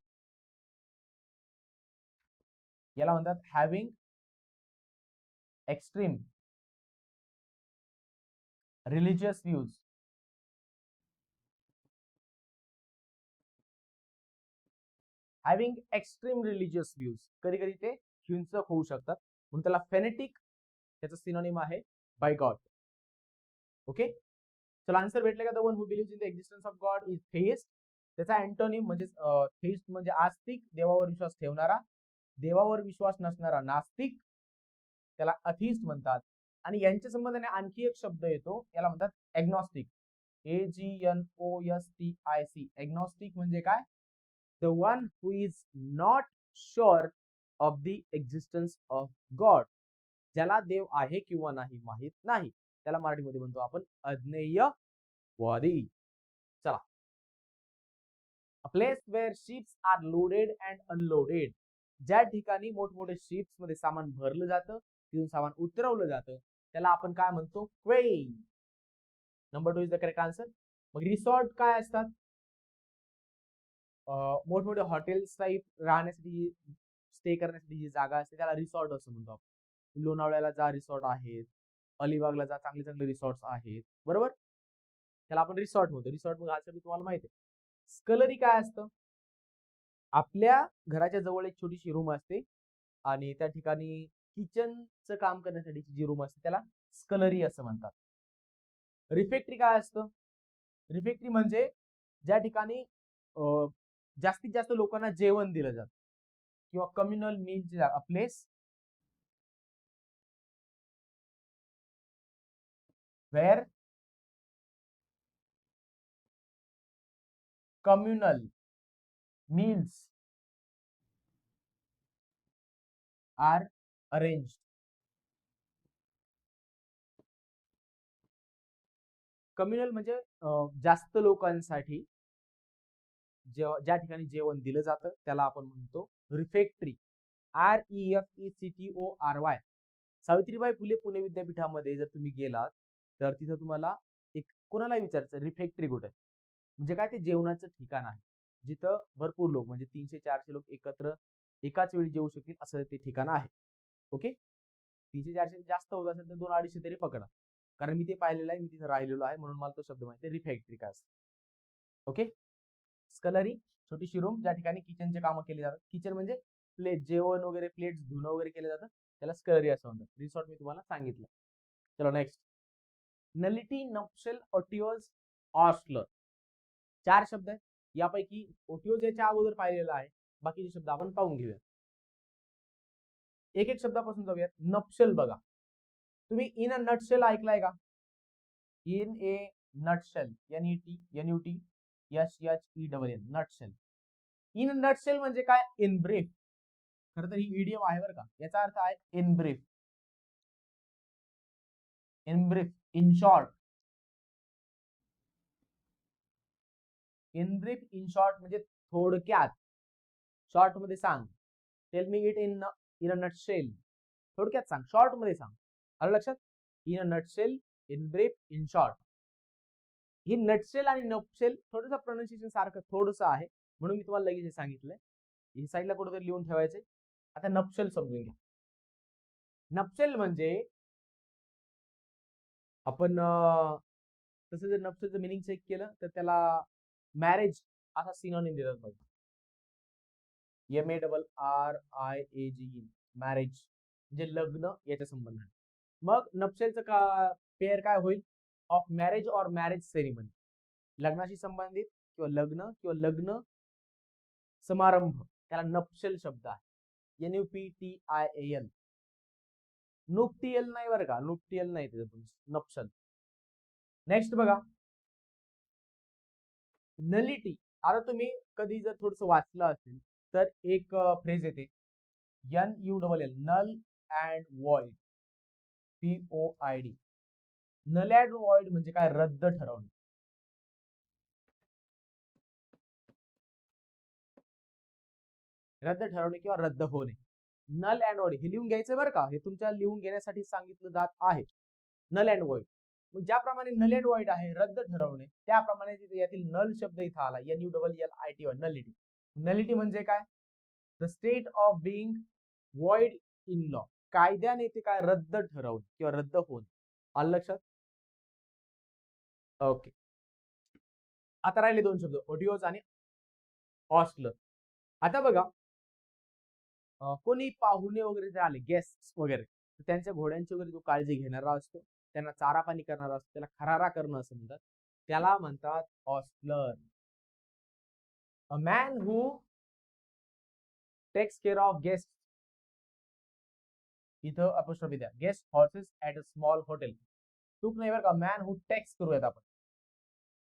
याला म्हणतात having extreme religious views. Having extreme religious views, कधी कधी ते हिंसक होऊ शकतात, म्हणून त्याला फेनेटिक, त्याचं सिनोनिम आहे बायगॉट. ओके, चला आन्सर भेटले का. The one who believes in the existence of God is theist. त्याचा अँटोनिम म्हणजे थेइस्ट म्हणजे आस्तिक, देवावर विश्वास ठेवणारा. देवावर विश्वास नसणारा नास्तिक, त्याला अथिस्ट म्हणतात. आणि यांच्या संबंधाने आणखी एक शब्द येतो, याला म्हणतात एग्नॉस्टिक, AGNOSTIC. एग्नॉस्टिक म्हणजे काय, the one who is not sure of the existence of God, ज्याला देव आहे किंवा नाही माहित नाही, त्याला मराठीमध्ये म्हणतो आपण अज्ञेयवादी. चला, a place where ships are loaded and unloaded, ज्या ठिकाणी मोठमोठे शिप्स मध्ये सामान भरलं जातं, तिथून सामान उतरवलं जातं, त्याला आपण काय म्हणतो, quay. Number 2 is the correct answer. मग रिसॉर्ट काय असतात, मोठमोठे हॉटेल्स टाईप राहण्यासाठी, स्टे करण्यासाठी जी जागा असते त्याला रिसॉर्ट असं म्हणतो आपण. लोणावळ्याला जा रिसॉर्ट आहेत, अलिबागला जा चांगले चांगले रिसॉर्ट्स आहेत, बरोबर, त्याला आपण रिसॉर्ट म्हणतो. रिसॉर्ट मग हा शब्द तुम्हाला माहिती आहे. स्कलरी काय असतं, आपल्या घराच्या जवळ एक छोटीशी रूम असते आणि त्या ठिकाणी किचनचं काम करण्यासाठीची जी रूम असते त्याला स्कलरी असं म्हणतात. रिफेक्टरी काय असतं, रिफेक्टरी म्हणजे ज्या ठिकाणी जास्तीत जास्त लोकांना जेवण दिलं जातं किंवा कम्युनल मीलची जागा, place where communal meals are arranged. Communal म्हणजे जास्त लोकांसाठी ज्या ठिकाणी जेवण दिलं जातं त्याला आपण म्हणतो रिफेक्टरी, REFECTORY. सावित्रीबाई फुले पुणे विद्यापीठामध्ये जर तुम्ही गेलात तर तिथं तुम्हाला एक कोणाला विचारायचं रिफेक्टरी कुठे, म्हणजे काय, ते जेवणाचं ठिकाण आहे जिथं भरपूर लोक म्हणजे 300-400 लोक एकत्र एकाच वेळी जेवू शकतील असं ते ठिकाण आहे. ओके, 300-400 जास्त होत असेल तर 200-250 तरी पकडा, कारण मी ते पाहिलेलं आहे, मी तिथे राहिलेलो आहे, म्हणून मला तो शब्द माहिती आहे, रिफेक्टरी काय असतं. ओके, स्कलरी छोटीशी रूम ज्या ठिकाणी किचनचे कामं केली जातात, किचन म्हणजे प्लेट, जेवण वगैरे, प्लेट धुणं वगैरे केलं जातं, त्याला स्कलरी असं म्हणतात. रिसॉर्ट मी तुम्हाला सांगितलं. चलो नेक्स्ट, नलिटी, नप्शल, ओटिओज, ऑस्लर. 4 शब्द आहेत, यापैकी ओटिओज याच्या अगोदर पाहिलेला आहे, बाकीचे शब्द आपण पाहून घेऊया. एक एक शब्दापासून जाऊयात. नप्शल बघा, तुम्ही इन अ नटशेल ऐकलाय का, in A nutshell, NETNUTSHELL, nutshell. In nutshell म्हणजे काय? In brief. खरं तर ही इडियम आहे बरं का. याचा अर्थ आहे in brief, in brief, in short. In brief, in short म्हणजे थोडक्यात, शॉर्ट मध्ये सांग. Tell me it in in a nutshell. थोडक्यात सांग, शॉर्ट मध्ये सांग. आलं लक्षात? In a nutshell, in brief, in short. He nutshell आणि नपशेल थोडंसं प्रोनाउन्सिएशन सारखं थोडंसं आहे, म्हणून मी तुम्हाला लगेच हे सांगितलंय. ही साईडला कुठेतरी लिहून ठेवायचंय. आता नपशेल समजून घ्या. नपशेल म्हणजे आपण तसं जर नपशेलचं मिनिंग चेक केलं तर त्याला मॅरेज असा सिनोनिम देतात बघा. MARRIAGE, मॅरेज म्हणजे लग्न याच्या संबंधाने. मग नपशेलचं का पेअर काय होईल? Of marriage or marriage ceremony, लग्नाशी संबंधित किंवा लग्न समारंभ, त्याला नपशेल शब्द आहे. NUPTIAL. नुप्टियल नाही बरं का, नुप्टियल नाही त्याच्यातून, नपशल. नेक्स्ट बघा, नलिटी. आता तुम्ही कधी जर थोडस वाचलं असेल तर एक फ्रेज येते NULL, null and void, POID. Null and void म्हणजे काय? रद्द ठरवणे. रद्द ठरवणे किंवा रद्द होणे. नल अँड वॉइड हे लिहून घ्यायचं बरं का, हे तुमच्या लिहून घेण्यासाठी सांगितलं जात आहे. नल अँड वॉइड, मग ज्याप्रमाणे नल अँड वॉइड आहे रद्द ठरवणे, त्याप्रमाणे यातील नल शब्द इथं आला, NULLITY, नलिटी. नलिटी म्हणजे काय? The state of being void in law, कायद्याने ते काय? रद्द ठरवणे किंवा रद्द होणे. आलं लक्षात? ओके. आता राहिले दोन शब्द, ओडिओज आणि ऑस्लर. आता बघा, कोणी पाहुणे वगैरे जे आले, गेस्ट वगैरे, त्यांच्या घोड्यांची वगैरे जो काळजी घेणारा असतो, त्यांना चारा पाणी करणारा असतो, त्याला खरारा करणं असं म्हणतात, त्याला म्हणतात ostler. A man who takes care of guest, इथं अपॉस्ट्रोफी द्या, guest horses at a small hotel. चूक नाही बरं का, मॅन हू टेक्स करूयात आपण.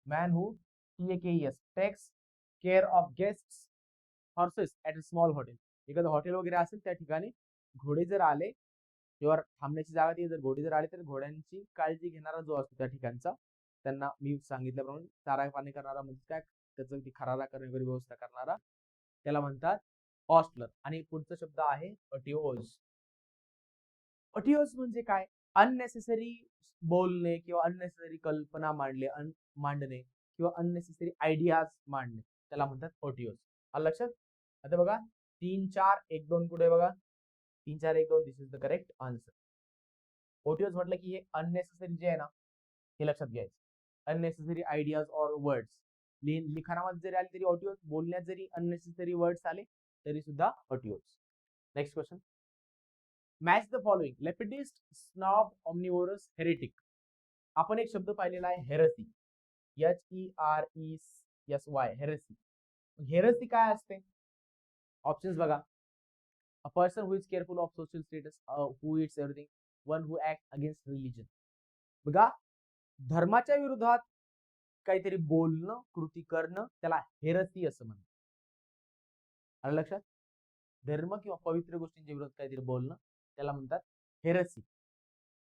Man who TAKES takes care of guest horses at a small hotel. एखादं हॉटेल वगैरे असेल त्या ठिकाणी घोडे जर आले किंवा थांबण्याची जागा ती जर घोडे जर आले तर घोड्यांची काळजी घेणारा जो असतो त्या ठिकाणचा, त्यांना मी सांगितल्याप्रमाणे चारा पाणी करणारा म्हणजे काय, त्याचं ती खरारा करणे वगैरे व्यवस्था करणारा, त्याला म्हणतात ऑस्लर. आणि पुढचा शब्द आहे अटिओज. अटिओज म्हणजे काय? अननेसेसरी बोलणे किंवा अननेसेसरी कल्पना मांडणे किंवा अननेसेसरी आयडियाज मांडणे, त्याला म्हणतात ऑटिओज. आलं लक्षात? आता बघा 3 4 1 2 पुढे बघा, 3 4 1 2, this is the correct answer. Otiose म्हटलं की हे अननेसेसरी जे आहे ना, हे लक्षात घ्यायचं. अननेसेसरी आयडियाज ऑर वर्ड्स, लिखाणामध्ये जरी आले तरी ऑटिओज, बोलण्यात जरी अननेसेसरी वर्ड्स आले तरी सुद्धा otiose. Next question, match the following, lapidist, snob, omnivorous, heretic. आपण एक शब्द पाहिलेला आहे हेरेसी, HERESY, हेरेसी. हेरेसी काय असते? ऑप्शन्स बघा, a person who is careful of social status, who it's everything, one who act against religion. बघा, धर्माच्या विरोधात काहीतरी बोलणं, कृती करणं, त्याला हेरसी असं म्हणतात. आलं लक्षात? धर्म किंवा पवित्र गोष्टींच्या विरोधात काहीतरी बोलणं, त्याला म्हणतात हेरसी.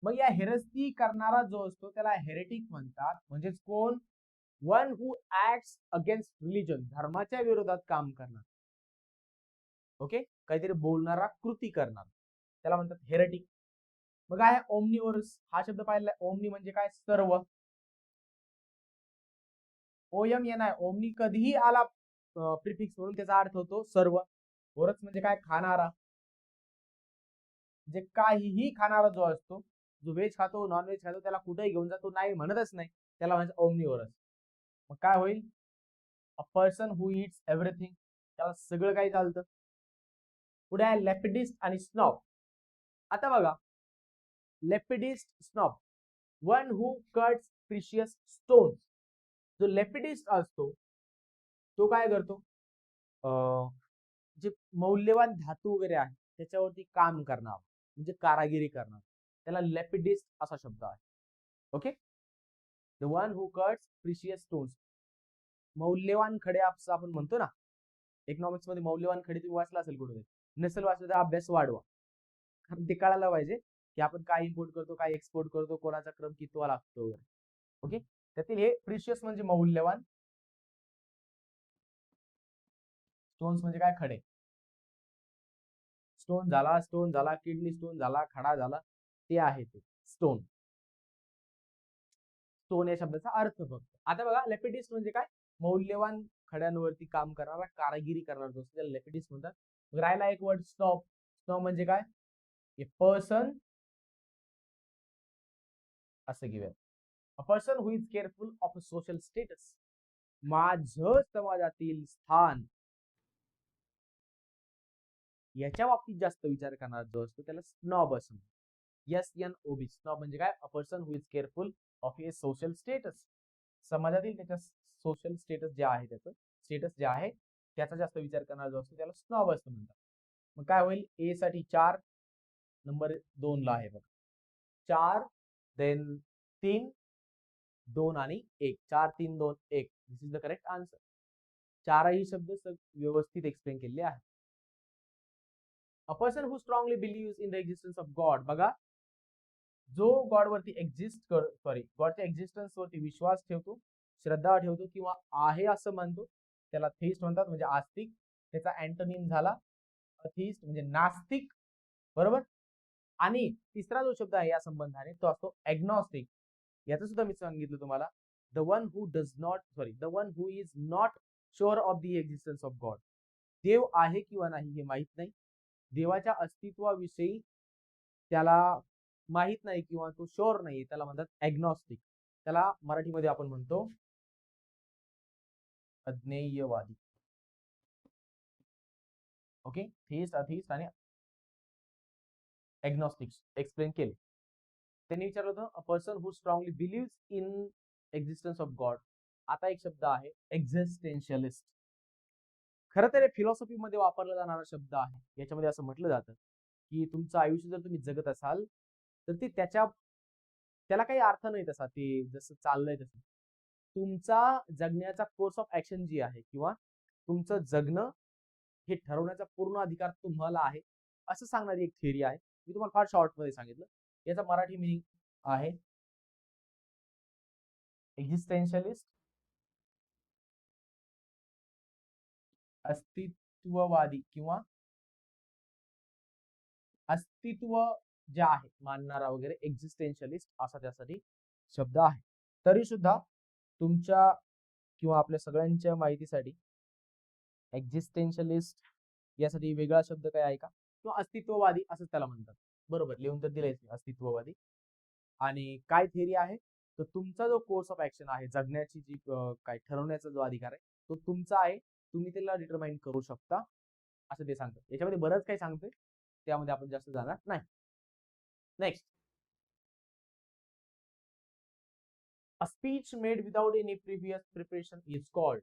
मग या हेरसी करणारा जो असतो त्याला हेरेटिक म्हणतात. म्हणजेच कोण? वन हु ऍक्ट्स अगेन्स्ट रिलीजन, धर्माच्या विरोधात काम करणार. ओके, काहीतरी बोलणारा, कृती करणार, त्याला म्हणतात हेरेटिक. मग आहे ओमनिवोरस, हा शब्द पाहिला. ओमनी म्हणजे काय? सर्व. OMN आहे, ओमनी कधीही आला प्रिफिक्स म्हणून त्याचा अर्थ होतो सर्व. ओरस म्हणजे काय? खाणारा. म्हणजे काहीही खाणारा जो असतो, जो व्हेज खातो, नॉन व्हेज खातो, त्याला कुठेही घेऊन जातो, नाही म्हणतच नाही, त्याला म्हणजे ओमनिवोरस. मग काय होईल? A person who it's everything, त्याला सगळं काही चालतं. पुढे आहे लेपिडिस्ट आणि स्नॉब. आता बघा, लेपिडिस्ट, स्नॉब, वन हु कट्स प्रिशियस स्टोन्स. जो लेपिडिस्ट असतो तो काय करतो? जे मौल्यवान धातू वगैरे आहे त्याच्यावरती काम करणार, म्हणजे कारागिरी करणार, त्याला लेपिडिस्ट असा शब्द आहे. Okay, the one who cuts precious stones, मौल्यवान खडे असं आपण म्हणतो ना. इकॉनॉमिक्स मध्ये मौल्यवान खडे तुम्ही वाचला असेल कुठे, नसेल वाचलं तर अभ्यास वाढवा, कारण ते कळायला पाहिजे की आपण काय इम्पोर्ट करतो, काय एक्सपोर्ट करतो, कोणाचा क्रम कितवा लागतो. ओके, त्यातील हे प्रिशियस म्हणजे मौल्यवान, स्टोन्स म्हणजे काय, खडे. स्टोन झाला, किडनी स्टोन झाला, खडा झाला, ते आहे ते स्टोन. स्टोन या शब्दाचा अर्थ फक्त. आता बघा, लेपिडिस्ट म्हणजे काय, मौल्यवान खड्यांवरती काम करणारा, कारागिरी करणारा जो त्याला लेपिडिस्ट म्हणतात. राहिला एक वर्ड स्नॉब. स्नॉब म्हणजे काय, ए पर्सन, असं घेऊया, a person who is careful of a social status, माझं समाजातील स्थान याच्या बाबतीत जास्त विचार करणारा जो असतो त्याला स्नॉब असं म्हणतात. SNOB, स्नॉब म्हणजे काय, a person who is careful of A social status, समाजातील त्याच्या सोशल स्टेटस जे आहे, त्याचं स्टेटस जे आहे त्याचा जास्त विचार करणारा जो असतो त्याला स्नॉब असं म्हणतात. मग काय होईल, ए साठी 4, नंबर 2 ला आहे बघा 4, देन 3, 2 आणि 1, 4 3 2 1, दिस इज द करेक्ट आन्सर. चारही शब्द व्यवस्थित एक्सप्लेन केलेले आहे. A person who strongly beliefs in the existence of God, बघा जो गॉड वरती गॉडच्या एक्झिस्टन्स वरती विश्वास ठेवतो, श्रद्धा ठेवतो किंवा आहे असं मानतो, त्याला थेइस्ट म्हणतात, म्हणजे आस्तिक. त्याचा अँटोनिम झाला अथिस्ट म्हणजे नास्तिक, बरोबर. आणि तिसरा जो शब्द आहे या संबंधाने तो असतो ॲग्नॉस्टिक. याचं सुद्धा मी सांगितलं तुम्हाला, the one who is not sure of the existence of God, देव आहे किंवा नाही हे माहित नाही, देवाच्या अस्तित्वाविषयी त्याला माहित नाही किंवा तो शुअर नाही, त्याला म्हणतात ॲग्नॉस्टिक. त्याला मराठीमध्ये आपण म्हणतो अज्ञेयवादी. ओके, थेइस्ट, अथिस्ट आणि ॲग्नॉस्टिक्स एक्सप्लेन केले. त्यांनी विचारलं होतं, a person who strongly believes in existence of God. आता एक शब्द आहे एक्झिस्टेन्शियलिस्ट. खरं तर फिलॉसॉफी मध्ये वापरला जाणारा शब्द आहे. याच्यामध्ये असं म्हटलं जातं की तुमचं आयुष्य जर तुम्ही जगत असाल तर ते त्याला काही अर्थ नाही तसा, ते जसं चाललंय तसं. तुमचा जगण्याचा कोर्स ऑफ ऍक्शन जी आहे किंवा तुमचं जगणं हे ठरवण्याचा पूर्ण अधिकार तुम्हाला आहे, असं सांगणारी एक थिअरी आहे. मी तुम्हाला फार शॉर्ट मध्ये सांगितलं. याचा मराठी मिनिंग आहे एक्झिस्टेन्शियलिस्ट, अस्तित्ववादी किंवा अस्तित्व जे आहे मानणारा वगैरे, एक्झिस्टेन्शियलिस्ट असा त्यासाठी शब्द आहे. तरी सुद्धा तुमच्या किंवा आपल्या सगळ्यांच्या माहितीसाठी एक्झिस्टेन्शियलिस्ट यासाठी वेगळा शब्द काय आहे का, किंवा अस्तित्ववादी असं त्याला म्हणतात. बरोबर, लिहून तर दिलंय अस्तित्ववादी. आणि काय थिअरी आहे, तर तुमचा जो कोर्स ऑफ ऍक्शन आहे, जगण्याची जी काय ठरवण्याचा जो अधिकार आहे तो तुमचा आहे, तुम्ही त्याला डिटरमाइन करू शकता असं ते सांगतात. याच्यामध्ये बरंच काही सांगतोय, त्यामध्ये आपण जास्त जाणार नाही. Next, a speech made without any previous preparation is called.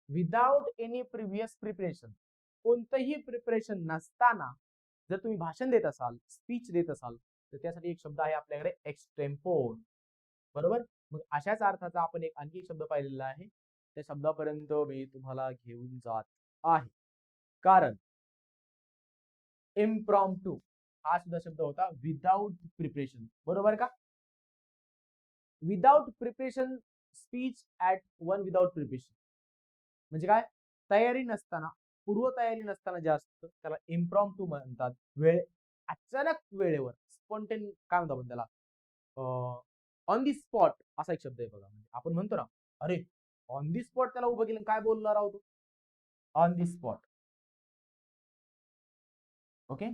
Without any previous preparation, कोणतंही प्रिपरेशन नसताना जर तुम्ही भाषण देत असाल, स्पीच देत असाल, तर त्यासाठी एक शब्द आहे आपल्याकडे एक्सटेम्पोर. बरोबर. मग अशाच अर्थाचा आपण एक आणखी शब्द पाहिलेला आहे, त्या शब्दापर्यंत मी तुम्हाला घेऊन जात आहे. कारण इम्प्रॉम्प्टू हा सुद्धा शब्द होता विदाउट प्रिपरेशन, बरोबर का. Without preparation, speech at one without preparation म्हणजे काय, तयारी नसताना, पूर्व तयारी नसताना जे असतं त्याला इम्प्रॉम्प्टू म्हणतात. अचानक वेळेवर, स्पॉन्टेन काय म्हणतो आपण त्याला, ऑन दी स्पॉट असा एक शब्द आहे बघा. म्हणजे आपण म्हणतो ना, अरे ऑन दी स्पॉट त्याला उभं केलं, काय बोलणार आहोत, on the spot. Okay,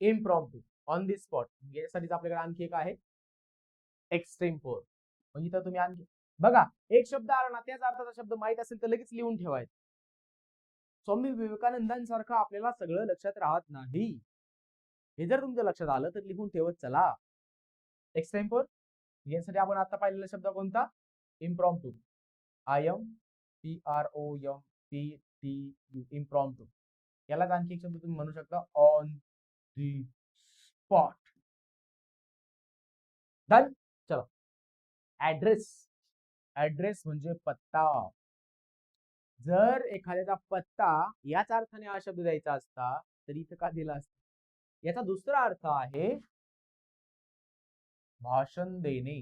impromptu, on the spot. यासाठीच आपल्याकडे आणखी एक आहे एक्सटेम्पोर. म्हणजे तर तुम्ही आणखी बघा, एक शब्द आला ना, त्याच अर्थाचा शब्द माहित असेल तर लगेच लिहून ठेवायचं. स्वामी विवेकानंदांसारखं आपल्याला सगळं लक्षात राहत नाही, हे जर तुमच्या लक्षात आलं तर लिहून ठेवत चला. एक्सटेम्पोर यासाठी आपण आता पाहिलेला शब्द कोणता, इम्प्रॉम्प्टू. IMPROMPTU, impromptu. यालाच आणखी एक शब्द तुम्ही म्हणू शकता ऑन दी स्पॉट. डन. चलो, ऍड्रेस. ऍड्रेस म्हणजे पत्ता. जर एखाद्याचा पत्ता याच अर्थाने हा शब्द द्यायचा असता तर इथं का दिला असता? याचा दुसरा अर्थ आहे भाषण देणे.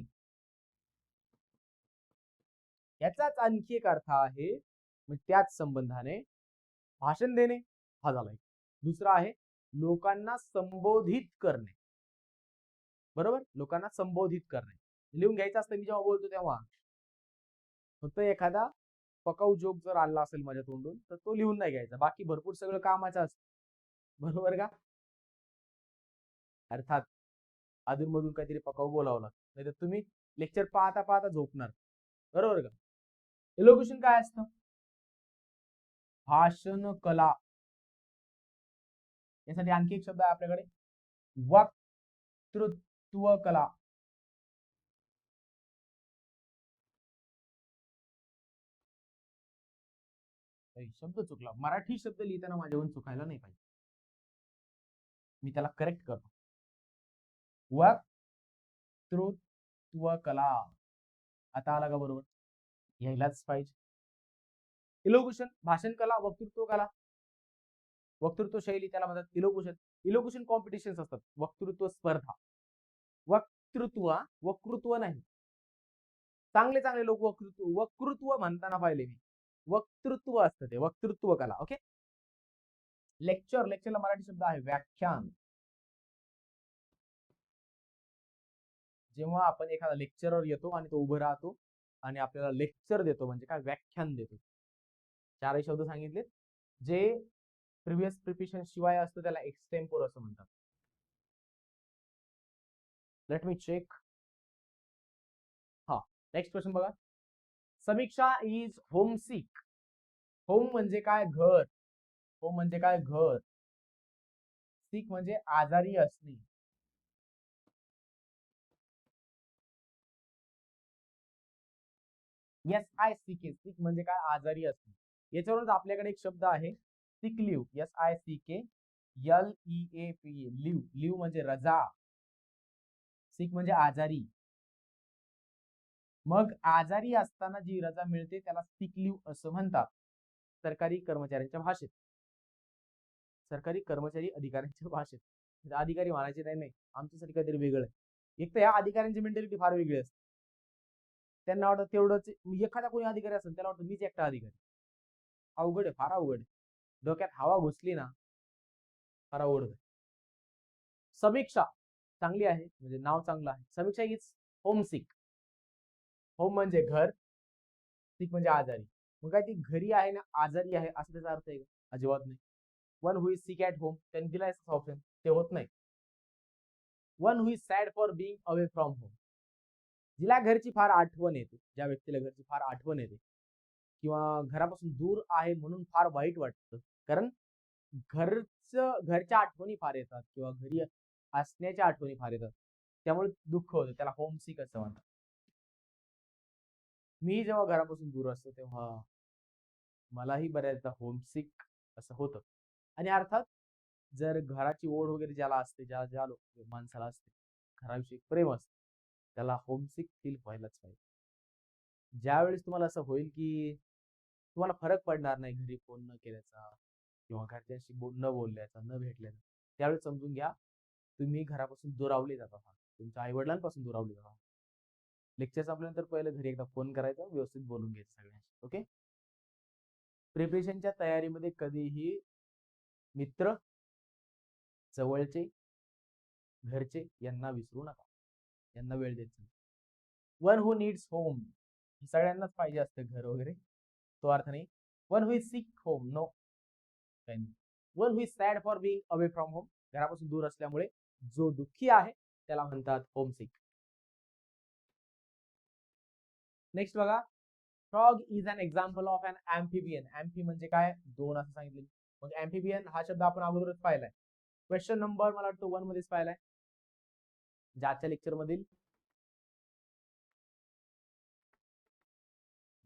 याचाच आणखी एक अर्थ आहे, मग त्याच संबंधाने भाषण देणे हा झाला. दुसरा आहे लोकांना संबोधित करणे. बरोबर, लोकांना संबोधित करणे लिहून घ्यायचं असतं मी जेव्हा बोलतो तेव्हा. फक्त एखादा पकाऊ जोक जर आला असेल माझ्या तोंडून तर तो लिहून नाही घ्यायचा, बाकी भरपूर सगळं कामाचं असतं. बरोबर का? अर्थात अधूनमधून काहीतरी पकाऊ बोलावं लागतं, नाही तर तुम्ही लेक्चर पाहता पाहता झोपणार. बरोबर का? एलोक्युशन काय असतं? भाषण कला. यासाठी आणखी एक शब्द आहे आपल्याकडे, वक्तृत्व कला. शब्द चुकला, मराठी शब्द लिहिताना माझ्याहून चुकायला नाही पाहिजे, मी त्याला करेक्ट करतो. वक्तृत्व कला. आता आला का बरोबर? यायलाच पाहिजे. इलोक्युशन, भाषण कला, वक्तृत्व कला. वक्तृत्व शैली त्याला म्हणतात इलोक्युशन. इलोक्युशन कॉम्पिटिशन्स असतात, वक्तृत्व स्पर्धा. वक्तृत्व नाही. चांगले चांगले लोक वक्तृत्व म्हणताना पाहिले मी. वक्तृत्व असतं ते, वक्तृत्व कला. ओके. लेक्चर. लेक्चरला मराठी शब्द आहे व्याख्यान. जेव्हा आपण एखादा लेक्चरर येतो आणि तो उभं राहतो आणि आपल्याला लेक्चर देतो म्हणजे काय, व्याख्यान देतो. चारही शब्द सांगितले जे प्रिव्हियस प्रिपिशन शिवाय असतं त्याला एक्सटेम्पोर असं म्हणतात. Let me check. हा, नेक्स्ट क्वेश्चन बघा. Samiksha is homesick. होम म्हणजे काय? घर. होम म्हणजे काय? घर. सिक म्हणजे आजारी असणे. SICK. सिक म्हणजे काय? आजारी असणे. याच्यावरूनच आपल्याकडे एक शब्द आहे sick leave. SICK LEAV. Leave. Leave म्हणजे रजा. सिक म्हणजे आजारी. मग आजारी असताना जी रजा मिळते त्याला सिक लिव्ह असं म्हणतात सरकारी कर्मचाऱ्यांच्या भाषेत. सरकारी कर्मचारी अधिकाऱ्यांच्या भाषेत. अधिकारी म्हणायचे नाही, आमच्यासाठी काहीतरी वेगळं आहे. एक तर या अधिकाऱ्यांची मेंटॅलिटी फार वेगळी असते. त्यांना वाटतं तेवढंच, एखादा कोणी अधिकारी असेल त्याला वाटतं मीच एकटा अधिकारी. अवघड आहे, फार अवघड आहे. डोक्यात हवा घुसली ना फार अवघड आहे. समीक्षा चांगली आहे, म्हणजे नाव चांगलं आहे. समीक्षा इज होमसिक. होम म्हणजे घर, सिक म्हणजे आजारी. मग काय ती घरी आहे ना आजारी आहे असं त्याचा अर्थ आहे का? अजिबात नाही. One who is six at home, त्यांनी दिलाय ऑप्शन, ते होत नाही. One who is sad for being away from home. जिला घरची फार आठवण येते, ज्या व्यक्तीला घरची फार आठवण येते किंवा घरापासून दूर आहे म्हणून फार वाईट वाटतं, कारण घरच्या आठवणी फार येतात किंवा घरी असण्याच्या आठवणी फार येतात, त्यामुळे दुःख होतं, त्याला होमसिक असं म्हणतात. मी जेव्हा घरापासून दूर असतो तेव्हा मलाही बऱ्याचदा होमसिक असं होतं. आणि अर्थात जर घराची ओढ वगैरे ज्याला असते, ज्या माणसाला असते, घराविषयी प्रेम असते, त्याला होमसिक फील व्हायलाच पाहिजे. ज्यावेळेस तुम्हाला असं होईल की तुम्हाला फरक पडणार नाही घरी फोन न केल्याचा किंवा घरच्यांशी न बोलल्याचा, न भेटल्याचा, त्यावेळेस समजून घ्या तुम्ही घरापासून दुरावले जात आहात, तुमच्या आई वडिलांपासून दुरावले जात आहात. लेक्चर संपल्यानंतर पहिले घरी एकदा फोन करायचा, व्यवस्थित बोलून घ्यायचं सगळ्यांशी. ओके. प्रिपरेशनच्या तयारीमध्ये कधीही मित्र, जवळचे, घरचे यांना विसरू नका, यांना वेळ द्यायचा. वन हु नीड्स होम, सगळ्यांनाच पाहिजे असतं घर वगैरे, तो अर्थ नाही. One who is sick home, no. One who is sad for being away from home, घरापासून दूर असल्यामुळे जो दुःखी आहे त्याला म्हणतात होमसिक. नेक्स्ट बघा. Frog is an example of an amphibian. Amphi म्हणजे काय? दोन असं सांगितले. मग एम्फिबियन हा शब्द आपण अगोदरच पाहिलाय. क्वेश्चन नंबर मला वाटतं 1 मध्येच पाहिलाय, ज्याच्या लेक्चर मधील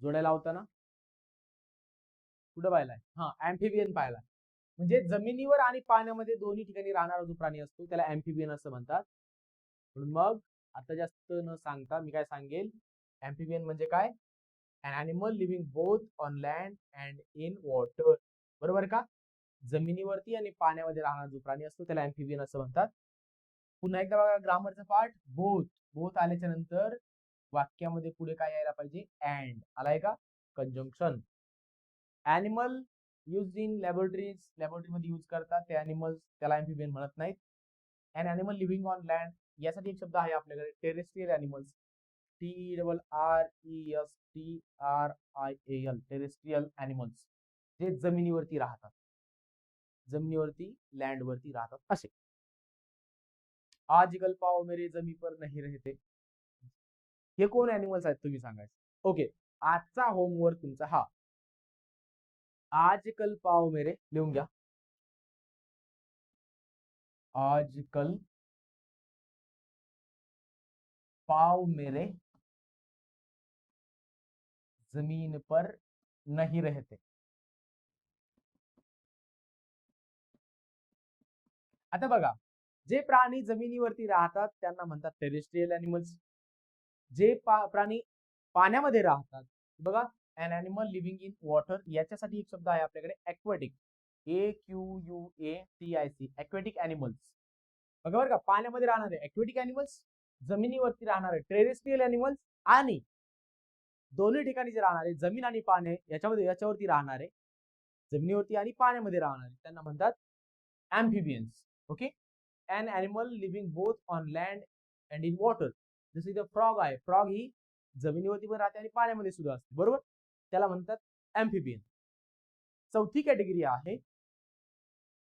जोड्या लावताना कुठं पाहिलाय? हा, एम्फिबियन पाहिलाय. म्हणजे जमिनीवर आणि पाण्यामध्ये दोन्ही ठिकाणी राहणारा जो प्राणी असतो त्याला एम्फिबियन असं म्हणतात. मग आता जास्त न सांगता मी काय सांगेल, ऍम्फिबियन म्हणजे काय, an animal living both on land and in water. बरोबर का? जमिनीवरती आणि पाण्यामध्ये राहणारा जो प्राणी असतो त्याला ऍम्फिबियन असं म्हणतात. पुन्हा एकदा बघा ग्रामरचा पार्ट, बोथ बोथ आल्याच्या नंतर वाक्यामध्ये पुढे काय यायला पाहिजे, अँड आलाय का, कंजंक्शन. ॲनिमल यूज इन लॅबोरेटरीमध्ये यूज करतात ते ॲनिमल्स, त्याला ॲम्फिबियन म्हणत नाहीत. And animal living on land, यासाठी एक शब्द आहे आपल्याकडे, terrestrial animals, TRESTRIAL, terrestrial animals, जे जमिनीवरती राहतात, जमिनीवरती लँडवरती राहतात असे. आजकल पाव मेरे जमी पर नहीं रहते, हे कोण ॲनिमल्स आहेत तुम्ही सांगायचं. ओके, आजचा होमवर्क तुमचा हा, आजकल पाव मेरे, लिहून घ्या, आजकल पाव मेरे जमीन पर नहीं रहते. आता बघा, जे प्राणी जमिनीवरती राहतात त्यांना म्हणतात टेरेस्ट्रियल ॲनिमल्स. जे प्राणी पाण्यामध्ये राहतात, बघा, an animal living in water, याच्यासाठी एक शब्द आहे आपल्याकडे, ॲक्वेटिक, AQUATIC, ॲक्वेटिक ॲनिमल्स. बघा बरं का, पाण्यामध्ये राहणारे ॲक्वेटिक ॲनिमल्स, जमिनीवरती राहणारे टेरेस्ट्रियल ॲनिमल्स, आणि दोन्ही ठिकाणी जे राहणारे जमीन आणि पाणी याच्यावरती राहणारे, जमिनीवरती आणि पाण्यामध्ये राहणारे, त्यांना म्हणतात amphibians. Okay, an animal living both on land and in water, जसं इथं फ्रॉग आहे, फ्रॉग ही जमिनीवरती पण राहते आणि पाण्यामध्ये सुद्धा असते, बरोबर, त्याला म्हणतात ॲम्फिबियन. चौथी कॅटेगरी आहे,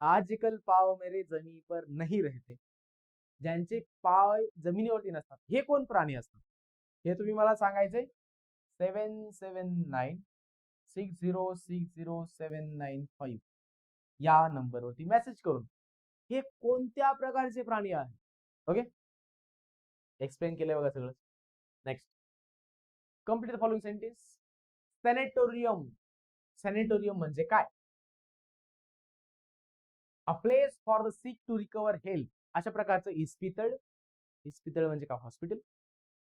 आजकल पाव मेरे जमीन पर नहीं रहते, ज्यांचे पाय जमिनीवरती नसतात. हे कोण प्राणी असतात हे तुम्ही मला सांगायचंय. 7796060795 या नंबरवरती मेसेज करून हे कोणत्या प्रकारचे प्राणी आहे. ओके, एक्सप्लेन केलंय बघा सगळं. Next, complete the following sentence. Sanatorium, sanatorium म्हणजे काय, a place for the sick to recover health, अशा प्रकारचं इस्पितळ, इस्पितळ म्हणजे काय, हॉस्पिटल,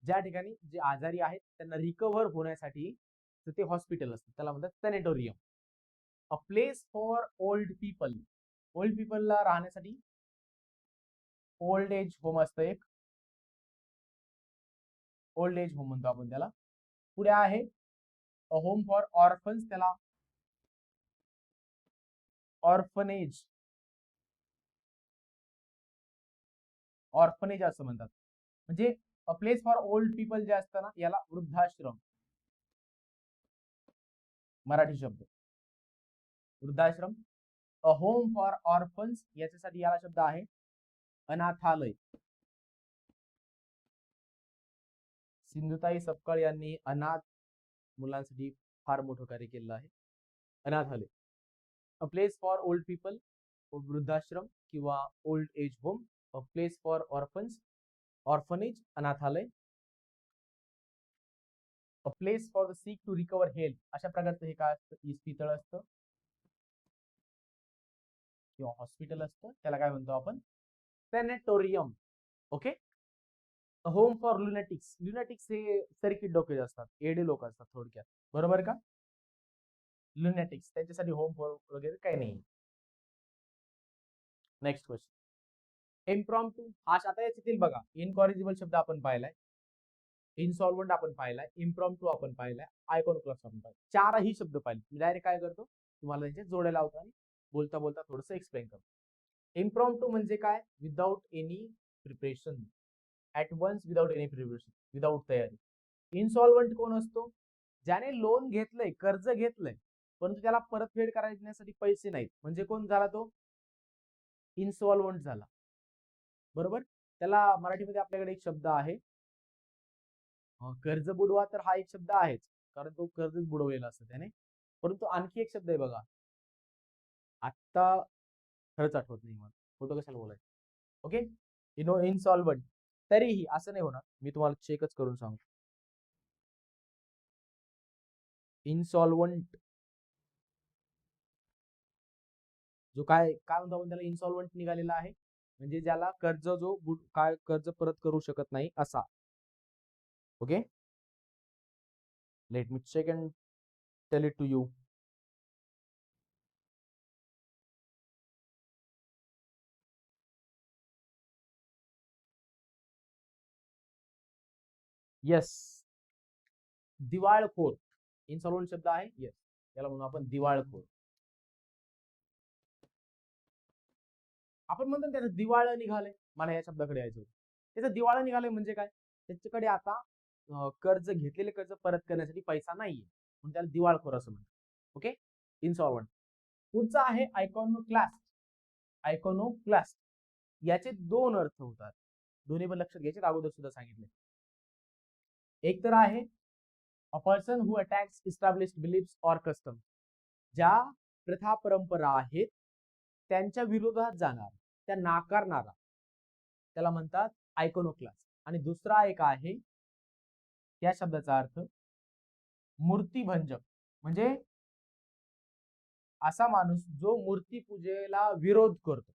ज्या ठिकाणी जे आजारी आहेत त्यांना रिकव्हर होण्यासाठी ते हॉस्पिटल असतं, त्याला म्हणतात sanatorium. A place for old people, old पीपलला राहण्यासाठी ओल्ड एज होम असतं एक, ओल्ड एज होम म्हणतो आपण त्याला. पुढे आहे अ होम फॉर ऑर्फन्स, त्याला ऑर्फनेज, ऑर्फनेज असं म्हणतात. म्हणजे अ प्लेस फॉर ओल्ड पीपल जे असतं ना, याला वृद्धाश्रम, मराठी शब्द वृद्धाश्रम. अ होम फॉर ऑर्फन्स, याच्यासाठी याला शब्द आहे अनाथालय. सिंधुताई सपकाळ यांनी अनाथ मुलांसाठी फार मोठं कार्य केलेलं आहे. अनाथालय, a place for old people, वृद्धाश्रम किंवा old age home. A place for orphans, orphanage, अनाथालय. A place for the sick to recover health, अशा प्रकारचं हे काय असतं, इस्पितळ असतं किंवा हॉस्पिटल असतं, त्याला काय म्हणतो आपण, सॅनेटोरियम. ओके, होम फॉर लुनॅटिक्स, लुनॅटिक्स हे सर्किट डोके असतात, एडे लोक असतात थोडक्यात, बरोबर का, लुनॅटिक्स, त्यांच्यासाठी होम फॉर वगैरे काही नाही. नेक्स्ट क्वेश्चन, इम्प्रॉम्प्टू, हा आता याच्यातील बघा, इनकॉरिजिबल शब्द आपण पाहिलाय, इनसॉल्वंट आपण पाहिलाय, इम्प्रॉम्प्टू आपण पाहिलाय, आयकॉनोक्लास्ट आपण पाहिलाय, चारही शब्द पाहिले. मी डायरेक्ट काय करतो, तुम्हाला त्यांचे जोड्या लावतो आणि बोलता बोलता थोडंसं एक्सप्लेन करतो. इम्प्रॉम्प्टू म्हणजे काय, without any preparation, at once, without any preparation, without तयारी. इनसॉल्वंट कोण असतो, ज्याने लोन घेतलंय, कर्ज घेतलंय, परंतु त्याला परतफेड करण्यासाठी पैसे नाहीत, म्हणजे कोण झाला तो, इन्सॉल्वंट झाला, बरोबर. त्याला मराठीमध्ये आपल्याकडे एक शब्द आहे, कर्ज बुडवा, तर हा एक शब्द आहेच, कारण तो कर्जच बुडवलेला असतं त्याने. परंतु आणखी एक शब्द आहे बघा, आत्ता खरंच आठवत नाही मला, फोटो कशाला बोलायचं. ओके, इनसॉल्वंट. तरीही असं नाही होणार, मी तुम्हाला चेकच करून सांगतो. इनसॉल्वंट जो काय काय म्हणतो आपण त्याला, इन्सॉल्वंट निघालेला आहे, म्हणजे ज्याला कर्ज काय कर्ज परत करू शकत नाही असा. Okay, let me check and tell it to you. Yes, दिवाळखोर इनसॉल्वंट शब्द आहे. येस, याला म्हणून आपण दिवाळखोर. आपण म्हणतो त्याचं दिवाळं निघालंय. मला या शब्दाकडे यायचं होतं. त्याचं दिवाळं निघालंय म्हणजे काय? त्याच्याकडे आता कर्ज घेतलेले कर्ज परत करण्यासाठी पैसा नाहीये, म्हणून त्याला दिवाळखोर असं म्हणतात. ओके, इनसॉल्वंट. पुढचा आहे आयकॉनोक्लास्ट. आयकॉनोक्लास्ट याचे दोन अर्थ होतात, दोन्ही पण लक्षात घ्यायचे, अगोदर सुद्धा सांगितले. एक तर आहे a person who attacks established beliefs or custom, ज्या प्रथा परंपरा आहेत त्यांच्या विरोधात जाणार, त्या नाकारणारा, त्याला म्हणतात आयकॉनोक्लास्ट. आणि दुसरा एक आहे, या शब्दाचा अर्थ मूर्तीभंजक, म्हणजे असा माणूस जो मूर्तीपूजेला विरोध करतो.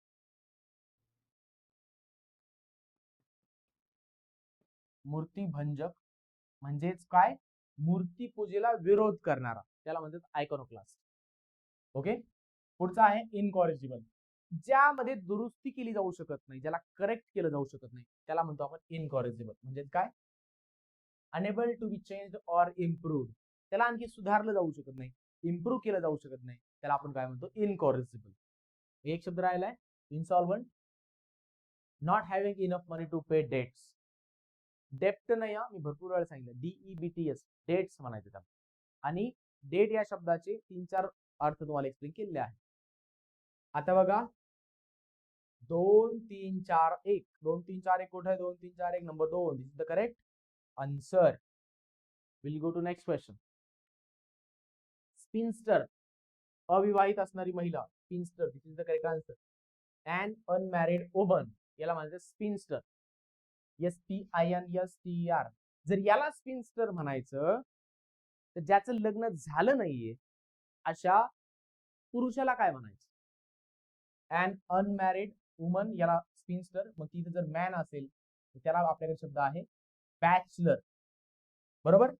मूर्तीभंजक म्हणजेच काय? मूर्तीपूजेला विरोध करणारा, त्याला म्हणतात आयकॉनोक्लास्ट. ओके, पुढचा आहे इनकॉरिजिबल, ज्यामध्ये दुरुस्ती केली जाऊ शकत नाही, ज्याला करेक्ट केलं जाऊ शकत नाही, त्याला म्हणतो आपण इनकॉरिजिबल. म्हणजे काय? Unable to be changed or improved, त्याला आणखी सुधारलं जाऊ शकत नाही, इम्प्रूव्ह केलं जाऊ शकत नाही, त्याला आपण काय म्हणतो? इनकॉरिजिबल. एक शब्द राहिलाय insolvent. Not having enough money to pay debts. डेप्ट नाही, मी भरपूर वेळा सांगितलं, DEBTS, डेट्स म्हणायचे त्याला. आणि डेट या शब्दाचे 3-4 अर्थ तुम्हाला एक्सप्लेन केलेले आहे. आता बघा, 2 3 4 1, 2 3 4 1 कुठे आहे? 2 3 4 1 number 2, this is the correct answer. Will go to next question. Spinster, अविवाहित असणारी महिला, spinster, this is the correct answer. And unmarried woman, याला म्हणतात स्पिनस्टर. SPINSTER. जर याला स्पिनस्टर म्हणायचं तर ज्याचं लग्न झालं नाहीये अशा पुरुषाला काय म्हणायचं? अँड अनमॅरिड वुमन याला स्पिनस्टर. मग तिथे जर मॅन असेल तर त्याला आपल्याकडे शब्द आहे बॅचलर. बरोबर?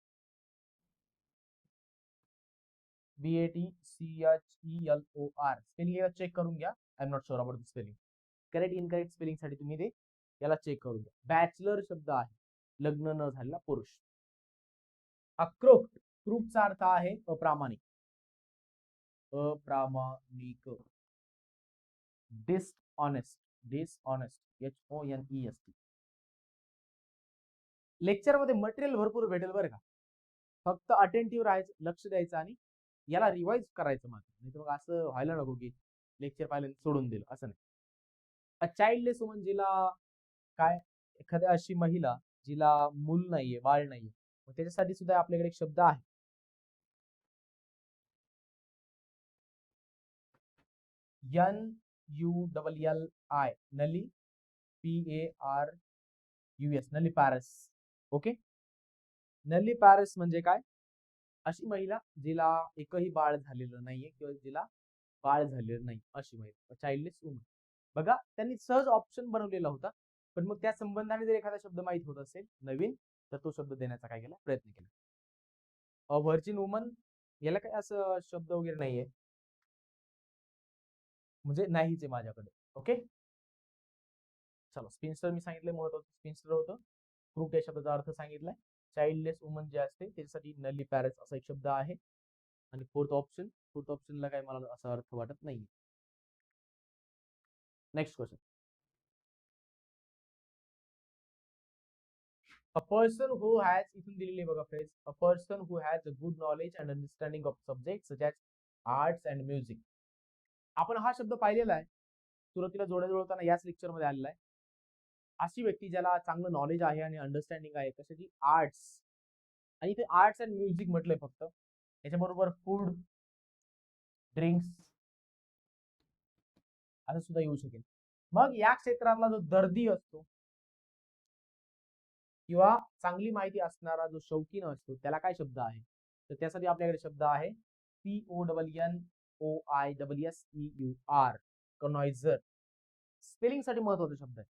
BATCHELOR. स्पेलिंग चेक करून घ्या. I am not sure about the spelling. Correct incorrect spelling साठी तुम्ही ते याला चेक करून घ्या. बॅचलर शब्द आहे लग्न न झालेला पुरुष. अक्रोप्ट, क्रूपचा अर्थ आहे अप्रामाणिक. अप्रामाणिक. Dishonest, dishonest, HONEST. लेक्चर मध्ये मटेरियल भरपूर भेटेल बरं का, फक्त अटेंटिव्ह राहायचं, लक्ष द्यायचं आणि याला रिवाइज करायचं मात्र. नाही तर मग असं व्हायला नको की लेक्चर पाहिलं सोडून दिलं, असं नाही. अ चाइल्डलेस वुमन, जिला काय, एखाद्या अशी महिला जिला मूल नाहीये, बाळ नाहीये, मग त्याच्यासाठी सुद्धा आपल्याकडे एक शब्द आहे. NULLI, नली, PARUS, नलिपारस. ओके, नलिपारस म्हणजे काय? अशी महिला जिला एकही बाळ झालेलं नाहीये किंवा जिला बाळ झालेलं नाही, अशी महिला चाइल्डलेस वुमन. बघा, त्यांनी सहज ऑप्शन बनवलेला होता, पण मग त्या संबंधाने जर एखादा शब्द माहित होत असेल नवीन तर तो शब्द देण्याचा काय केला? प्रयत्न केला. व्हर्जिन वुमन, याला काय असं शब्द वगैरे नाहीये, म्हणजे नाहीच आहे माझ्याकडे. ओके, चला. स्पिनस्टर मी सांगितलंय, महत्वाचं स्पिनस्टर होतं. क्रूप या शब्दाचा अर्थ सांगितलाय. चाइल्डलेस वुमन जे असते त्याच्यासाठी नलिपॅरस असा एक शब्द आहे. आणि फोर्थ ऑप्शनला काय मला असा अर्थ वाटत नाही. Next question. A person who has, इथून दिलेली बघा phrase, a person who has a good knowledge and understanding of subject such as arts and music. आपण हा शब्द पाहिलेला आहे, सुरुवातीला जोड्या जुळवताना याच लेक्चर मध्ये आलेला आहे. अशी व्यक्ती ज्याला चांगलं नॉलेज आहे आणि अंडरस्टँडिंग आहे कशाची? आर्ट्स. आणि इथे आर्ट्स अँड म्युझिक म्हटलंय फक्त, याच्याबरोबर फूड, ड्रिंक्स असं सुद्धा येऊ शकेल. मग या क्षेत्रातला जो दर्दी असतो किंवा चांगली माहिती असणारा जो शौकीन असतो त्याला काय शब्द आहे? तर त्यासाठी आपल्याकडे शब्द आहे CONNOISSEUR, कनॉयझर. स्पेलिंग साठी महत्वाचा शब्द आहे.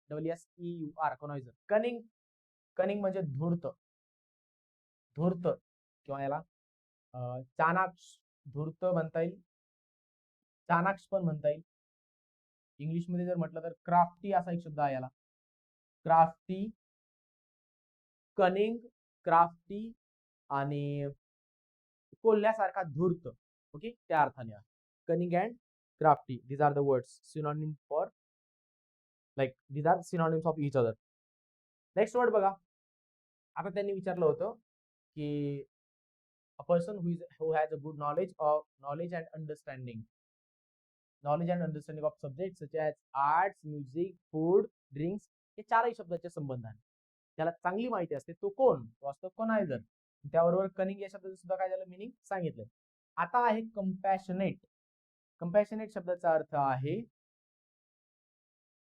CONNOISSEUR कॉनॉइझर. कनिंग, कनिंग म्हणजे धूर्त, धूर्त किंवा याला चाणाक्ष, धूर्त म्हणता येईल, चाणाक्ष पण म्हणता येईल. इंग्लिशमध्ये जर म्हटलं तर क्राफ्टी असा एक शब्द आहे याला. क्राफ्टी, कनिंग, क्राफ्टी आणि कोल्ह्यासारखा धूर्त. ओके, त्या अर्थाने आहे. कनिंग and crafty, these are the words synonym for, like these are synonyms of each other. Next word बघा. आता त्यांनी विचारलं होतं की a person who has a good knowledge and understanding of subjects such as arts, music, food, drinks, हे चारही शब्दाचे संबंध आहे. त्याला चांगली माहिती असते तो कोण? तो असतो कॉनायझर. त्याबरोबर कनिंग या शब्दाचं सुद्धा काय झालं मिनिंग सांगितलंय. आता आहे कंपॅशनेट. कंपॅशनेट शब्दाचा अर्थ आहे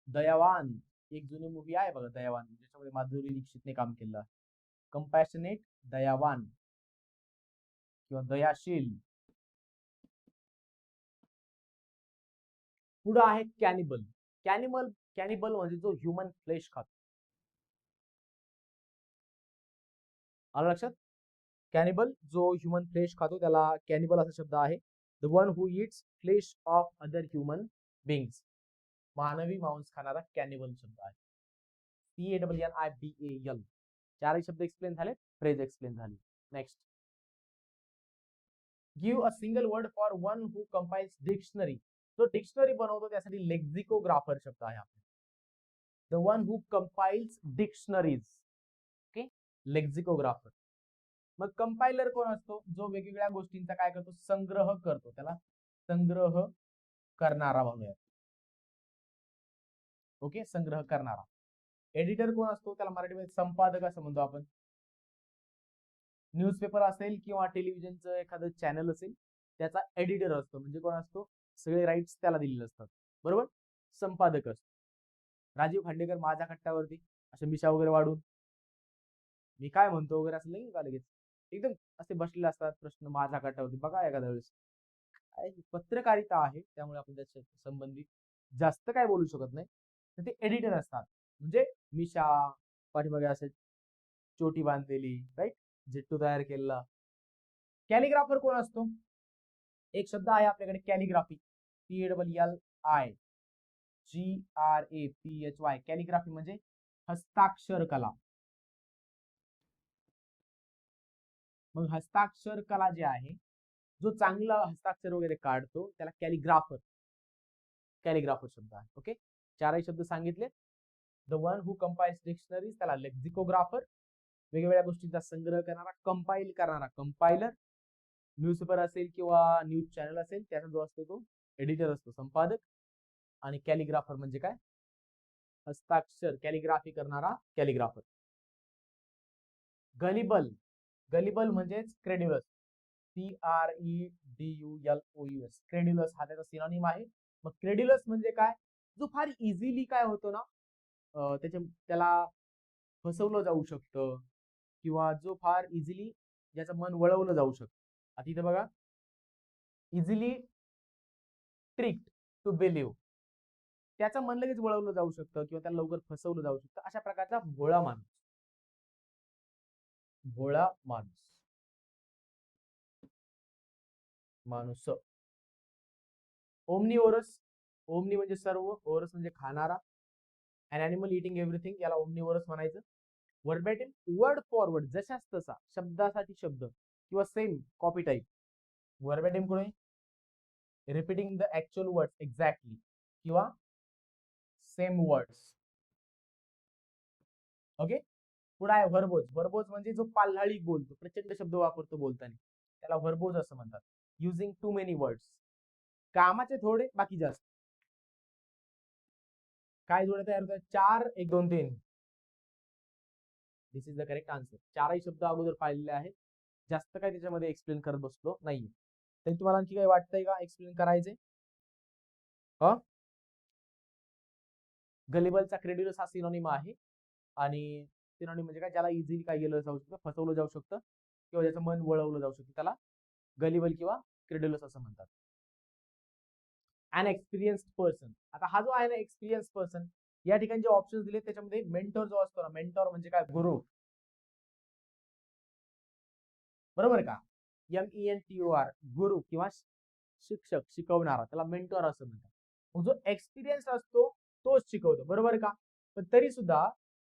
दयावान. एक जुनी मूवी आहे बघा दयावान, ज्याच्यामध्ये माधुरी दीक्षितने काम केलं आहे. कंपॅशनेट, दयावान किंवा दयाशील. पुढे आहे कॅनिबल. कॅनिबल म्हणजे जो ह्युमन फ्लेश खातो. आलं लक्षात? कॅनिबल जो ह्युमन फ्लेश खातो त्याला कॅनिबल असा शब्द आहे. The one who eats flesh of other human beings. मानवी मांस खाणारा कॅनिबल शब्द आहे. CANNIBAL. चारही शब्द एक्सप्लेन झाले, फ्रेज एक्सप्लेन झाली. Next, give a single word for one who compiles dictionary. जो डिक्शनरी बनवतो त्यासाठी लेक्झिकोग्राफर शब्द आहे आपला. The one who compiles dictionaries. Okay, lexicographer. मग कंपायलर कोण असतो? जो वेगवेगळ्या गोष्टींचा काय करतो? संग्रह करतो. त्याला संग्रह करणारा म्हणूया. ओके, संग्रह करणारा. एडिटर कोण असतो? त्याला मराठीमध्ये संपादक असं म्हणतो आपण. न्यूजपेपर असेल किंवा टेलिव्हिजनचं एखादं चॅनल असेल त्याचा एडिटर असतो. म्हणजे कोण असतो? सगळे राईट्स त्याला दिलेले असतात. बरोबर, संपादक असतो. राजीव खांडेकर माझ्या कट्ट्यावरती अशा मिशा वगैरे वाढून मी काय म्हणतो वगैरे असं नाही का लगेच एकदम असे बसलेले असतात. प्रश्न माझ्या कट्ट्यावरती बघा एखाद्या वेळेस. पत्रकारिता आहे त्यामुळे आपण त्याच्या संबंधित जास्त काय बोलू शकत नाही. तर ते एडिटर असतात. म्हणजे मिशा पाठीमागे असे चोटी बांधलेली, राईट, झिट्टू तयार केलेला. कॅलिग्राफर कोण असतो? एक शब्द आहे आपल्याकडे कॅलिग्राफी. CALLIGRAPHY. कॅलिग्राफी म्हणजे हस्ताक्षर कला. मग हस्ताक्षर कला जे आहे, जो चांगला हस्ताक्षर वगैरे काढतो त्याला कॅलिग्राफर शब्द आहे. ओके, चारही शब्द सांगितले. The one who compiles dictionaries त्याला लेक्झिकोग्राफर, वेगवेगळ्या गोष्टींचा संग्रह करणारा कंपाईल करणारा कंपायलर, न्यूजपेपर असेल किंवा न्यूज चॅनल असेल त्याचा जो असतो तो एडिटर असतो, संपादक, आणि कॅलिग्राफर म्हणजे काय? हस्ताक्षर, कॅलिग्राफी करणारा कॅलिग्राफर. गलिबल. गलिबल म्हणजेच क्रेड्युलस. CREDULOUS. क्रेड्युलस हा त्याचा सिनोनिम आहे. मग क्रेड्युलस म्हणजे काय? जो फार इझिली काय होतो ना, त्याला फसवलं जाऊ शकतं किंवा जो फार इझिली ज्याचं मन वळवलं जाऊ शकतं. आता इथे बघा, इझिली ट्रिक्ड टू बिलीव्ह, त्याचं मन लगेच वळवलं जाऊ शकतं किंवा त्याला लवकर फसवलं जाऊ शकतं. अशा प्रकारचा भोळा माणूस. भोळा माणूस, माणूस. ओमनिवोरस. ओमनी म्हणजे सर्व, ओरस म्हणजे खाणारा. अन ॲनिमल इटिंग एव्हरीथिंग, याला ओमनिवोरस म्हणायचं. वर्बॅटिम, वर्ड फॉरवर्ड, जशाच तसा, शब्दासाठी शब्द किंवा सेम कॉपी टाईप. वर्बॅटिम कोण आहे? Repeating the actual words exactly किंवा सेम वर्ड्स. ओके, पुढे आहे व्हर्बोज. व्हर्बोज म्हणजे जो पाल्हाळी बोलतो, प्रचंड शब्द वापरतो बोलताना, त्याला व्हर्बोज असं म्हणतात. युझिंग टू मेनी वर्ड्स, कामाचे थोडे बाकी जास्त. काय जोड्या तयार होतात? 4 1 2 3. दिस इज द करेक्ट आन्सर. चारही शब्द अगोदर पाहिलेले आहेत, जास्त काय त्याच्यामध्ये एक्सप्लेन करत बसलो नाहीये. तरी तुम्हाला आणखी काही वाटतंय का एक्सप्लेन करायचे? गलिबलचा क्रेड्युलस हा सिनोनिम आहे. आणि सिनोनिम म्हणजे काय? ज्याला इझिली काय केलं जाऊ शकतं, फसवलं जाऊ शकतं किंवा ज्याचं मन वळवलं जाऊ शकतं, त्याला गलिबल किंवा क्रेड्युलस असं म्हणतात. अन एक्सपिरियन्स्ड पर्सन. आता हा जो आहे ना एक्सपिरियन्स पर्सन, या ठिकाणी जे ऑप्शन्स दिले त्याच्यामध्ये मेंटॉर जो असतो ना, मेंटॉर म्हणजे काय, गुरु, बरोबर का, MENTOR, गुरु किंवा शिक्षक, शिकवणारा, त्याला मेंटॉर असं म्हणतात. मग जो एक्सपिरियन्स असतो तोच शिकवतो, बरोबर का. पण तरी सुद्धा